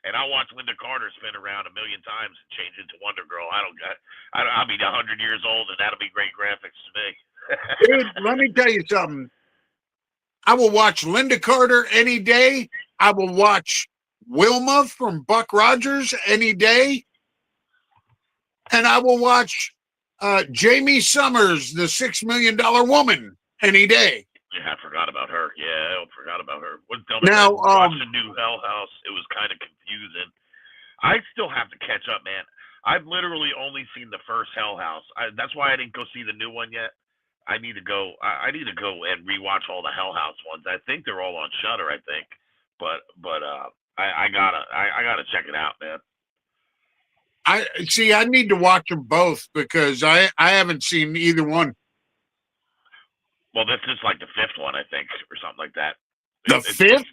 And I watched Linda Carter spin around 1 million times and change into Wonder Girl. I'll be 100 years old, and that'll be great graphics to me. Dude, let me tell you something. I will watch Linda Carter any day. I will watch Wilma from Buck Rogers any day. And I will watch Jamie Summers, the $6 Million Woman, any day. Yeah, I forgot about her. Yeah, I forgot about her. Now, watch the new Hell House. It was kind of confusing. I still have to catch up, man. I've literally only seen the first Hell House. That's why I didn't go see the new one yet. I need to go. I need to go and rewatch all the Hell House ones. I think they're all on Shudder. I think, but I gotta check it out, man. I see. I need to watch them both because I haven't seen either one. Well, this is like the fifth one, I think, or something like that. The fifth?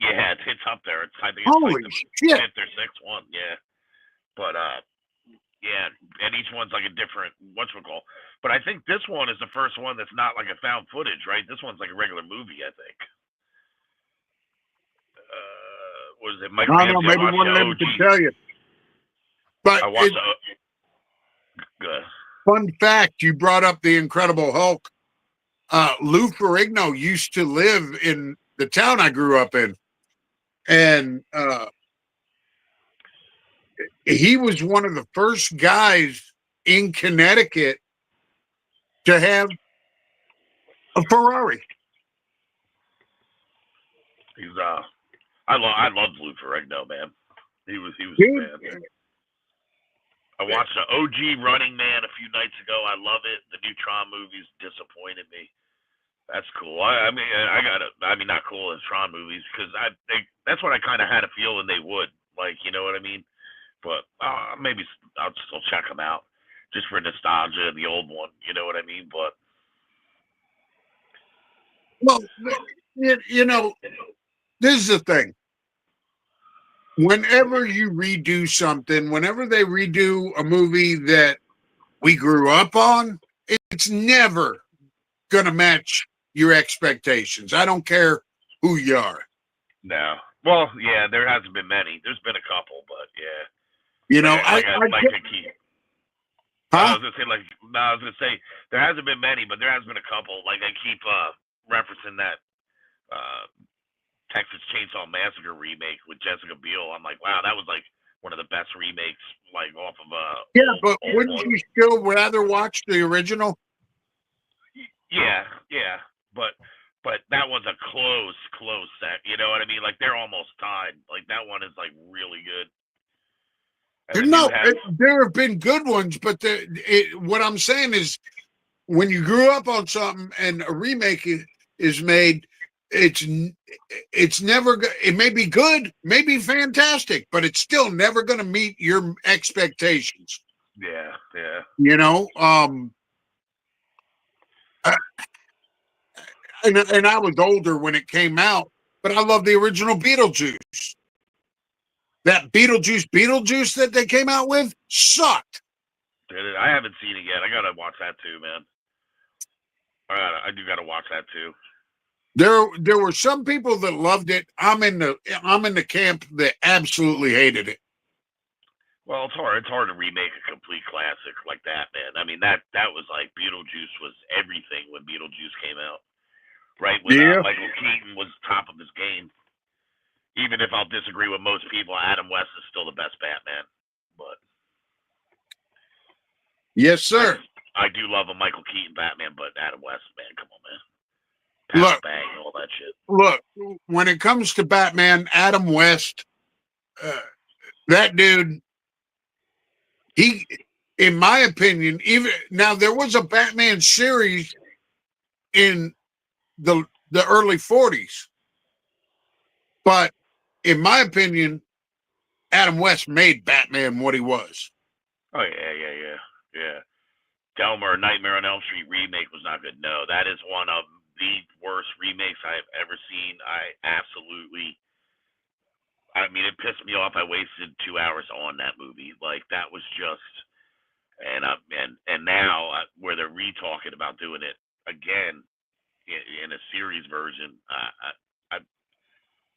Yeah, it's up there. I think it's Holy like the shit. fifth or sixth one. Yeah, but yeah, and each one's like a different whatchamacall. But I think this one is the first one that's not like a found footage, right? This one's like a regular movie, I think. What is it? Mike I don't know. Ramsey. Maybe one of them can tell you. But I watched good. Fun fact: you brought up the Incredible Hulk. Lou Ferrigno used to live in the town I grew up in, and he was one of the first guys in Connecticut to have a Ferrari. He's I loved Lou Ferrigno, man. He was man. I watched the OG Running Man a few nights ago. I love it. The new Tron movies disappointed me. That's cool. I mean, not cool as Tron movies because that's what I kind of had a feeling they would. Like, you know what I mean? But maybe I'll still check them out just for nostalgia, the old one. You know what I mean? But well, you know, this is the thing. Whenever you redo something, whenever they redo a movie that we grew up on, it's never going to match your expectations. I don't care who you are. No. Well, yeah, there hasn't been many. There's been a couple, but yeah. You know, I keep. Huh? I was gonna say there hasn't been many, but there has been a couple. Like I keep referencing that Texas Chainsaw Massacre remake with Jessica Biel. I'm like, wow, that was like one of the best remakes, like off of yeah. But wouldn't you still rather watch the original? Yeah, but that one's a close set. You know what I mean? Like they're almost tied. Like that one is like really good. No, there have been good ones, but what I'm saying is, when you grew up on something and a remake is made, it's never. It may be good, may be fantastic, but it's still never going to meet your expectations. Yeah. You know, and I was older when it came out, but I love the original Beetlejuice. That Beetlejuice that they came out with sucked. I haven't seen it yet. I gotta watch that too, man. I do gotta watch that too. There were some people that loved it. I'm in the camp that absolutely hated it. Well, it's hard. It's hard to remake a complete classic like that, man. I mean, that was like Beetlejuice was everything when Beetlejuice came out, right? When Michael Keaton was top of his game. Even if I'll disagree with most people, Adam West is still the best Batman. But yes, sir. I do love a Michael Keaton Batman, but Adam West, man, come on, man. Look, bang, all that shit. Look, when it comes to Batman, Adam West, that dude, he, in my opinion, even now there was a Batman series in the early 40s, but in my opinion, Adam West made Batman what he was. Oh yeah. Delmer Nightmare on Elm Street remake was not good. No, that is one of the worst remakes I've ever seen. I mean, it pissed me off. I wasted 2 hours on that movie. Like that was just, and now where they're re-talking about doing it again in a series version.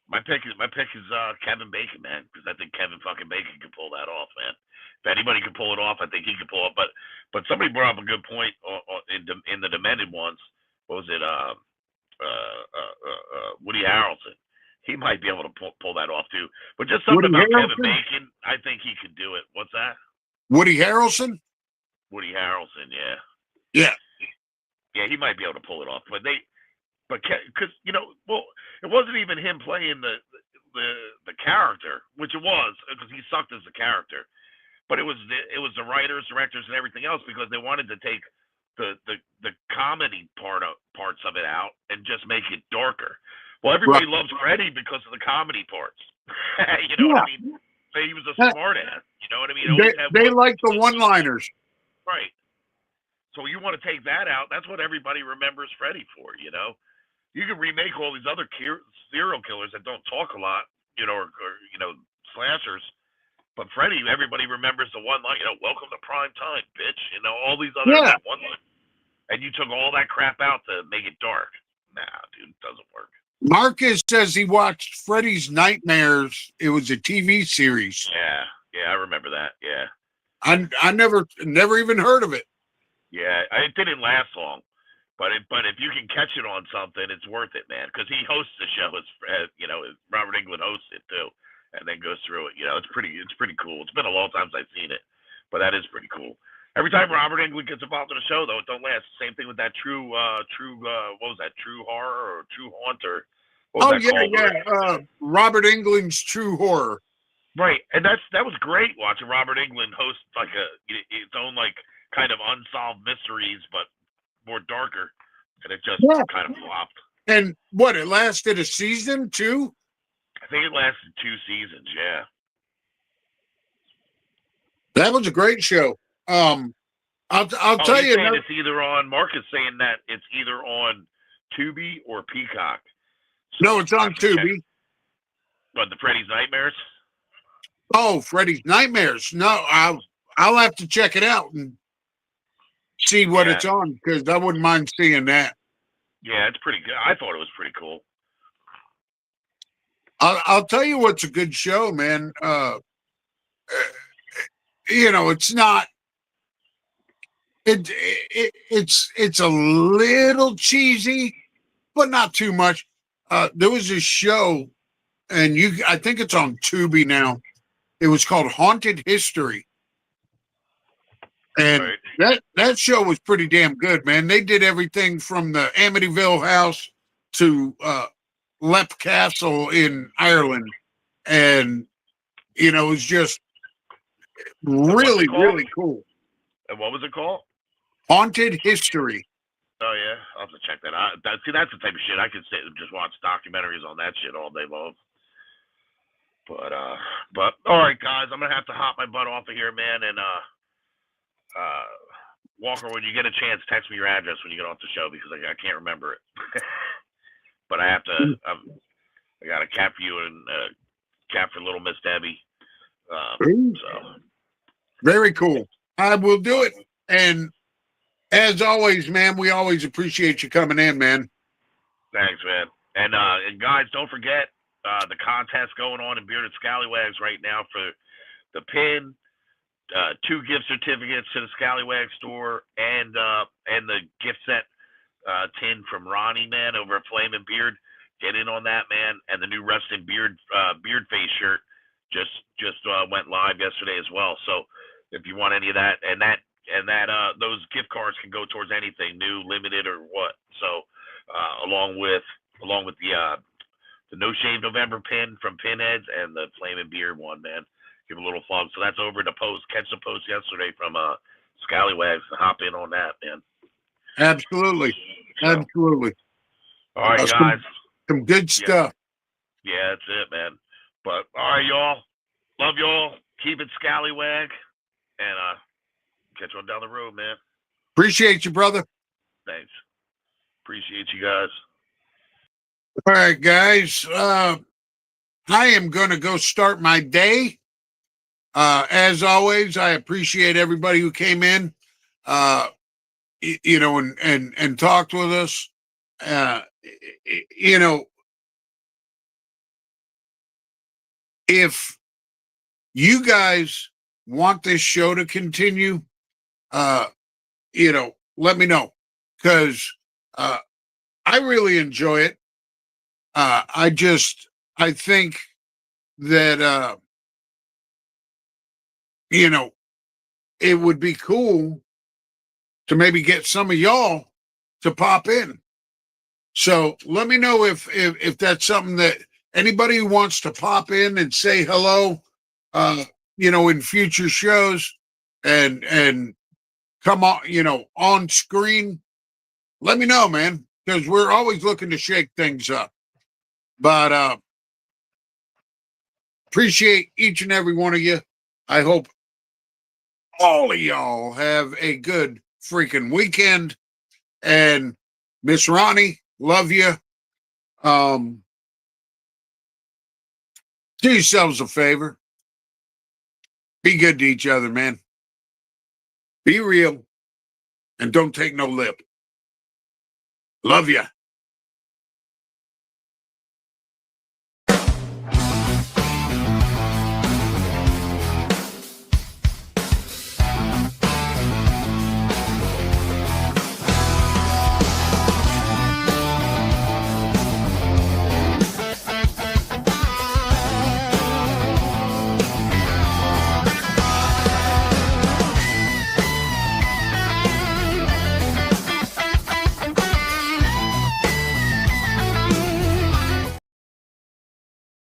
My pick is Kevin Bacon, man, because I think Kevin fucking Bacon can pull that off, man. If anybody can pull it off, I think he can pull it. But somebody brought up a good point in the Demented ones. What was it? Woody Harrelson. He might be able to pull that off too. But just something about Kevin Bacon, I think he could do it. What's that? Woody Harrelson. Woody Harrelson, yeah. Yeah, he might be able to pull it off. But because it wasn't even him playing the character, which it was because he sucked as a character. but it was the writers, directors, and everything else because they wanted to take the comedy parts of it out and just make it darker. Well, everybody loves Freddy because of the comedy parts. You know what I mean? So he was a smart ass. You know what I mean? They like the one-liners. Right. So you want to take that out. That's what everybody remembers Freddy for, you know? You can remake all these other serial killers that don't talk a lot, you know, or you know, slashers. But Freddy, everybody remembers the one line, you know, welcome to prime time, bitch. You know, all these other one line. And you took all that crap out to make it dark. Nah, dude, it doesn't work. Marcus says he watched Freddy's Nightmares. It was a TV series. Yeah, I remember that. Yeah, I never even heard of it. Yeah, it didn't last long, but if you can catch it on something, it's worth it, man. Because he hosts the show, as you know, Robert Englund hosts it too, and then goes through it. You know, it's pretty cool. It's been a long time since I've seen it, but that is pretty cool. Every time Robert Englund gets involved in a show, though, it don't last. Same thing with that true what was that? True Horror or True Haunt or what was that called? Robert Englund's True Horror. Right, and that was great watching Robert Englund host like its own like kind of unsolved mysteries, but more darker, and it just kind of flopped. And what, it lasted a season too? I think it lasted 2 seasons. Yeah, that was a great show. I'll tell you. It's either on. Mark is saying that it's either on Tubi or Peacock. So no, it's on Tubi. But the Freddy's Nightmares. Oh, Freddy's Nightmares. No, I'll have to check it out and see what it's on because I wouldn't mind seeing that. Yeah, it's pretty good. I thought it was pretty cool. I'll tell you what's a good show, man. You know, it's not. It's a little cheesy, but not too much. There was a show, and I think it's on Tubi now. It was called Haunted History. And that show was pretty damn good, man. They did everything from the Amityville house to Leap Castle in Ireland. And, you know, it was just really, really cool. And what was it called? Haunted History. Oh, yeah. I'll have to check that out. See, that's the type of shit I could sit and just watch documentaries on that shit all day long. But all right, guys, I'm gonna have to hop my butt off of here, man. And Walker, when you get a chance, text me your address when you get off the show because I can't remember it. But I have to. I got a cap for you and cap for little Miss Debbie. So very cool. I will do it. And as always, man, we always appreciate you coming in, man. Thanks, man. And guys, don't forget. The contest going on in Bearded Scallywags right now for the pin, 2 gift certificates to the Scallywag store, and the gift set tin from Ronnie, man, over at Flame and Beard. Get in on that, man. And the new Rest in Beard face shirt just went live yesterday as well. So if you want any of that, and those gift cards can go towards anything new, limited, or what. So along with the No Shave November pin from Pinheads and the Flame and Beard one, man. Give a little plug. So that's over the post. Catch the post yesterday from Scallywags. Hop in on that, man. Absolutely. Absolutely. All right, guys. Some good stuff. Yeah, that's it, man. But all right, y'all. Love y'all. Keep it Scallywag. And catch you on down the road, man. Appreciate you, brother. Thanks. Appreciate you guys. All right, guys. I am going to go start my day. As always, I appreciate everybody who came in, you know, and talked with us. You know, if you guys want this show to continue, you know, let me know because I really enjoy it. I think that, you know, it would be cool to maybe get some of y'all to pop in. So let me know if that's something that anybody who wants to pop in and say hello, in future shows and come on, on screen, let me know, man, because we're always looking to shake things up. But appreciate each and every one of you. I hope all of y'all have a good freaking weekend. And Miss Ronnie, love you. Do yourselves a favor. Be good to each other, man. Be real and don't take no lip. Love ya.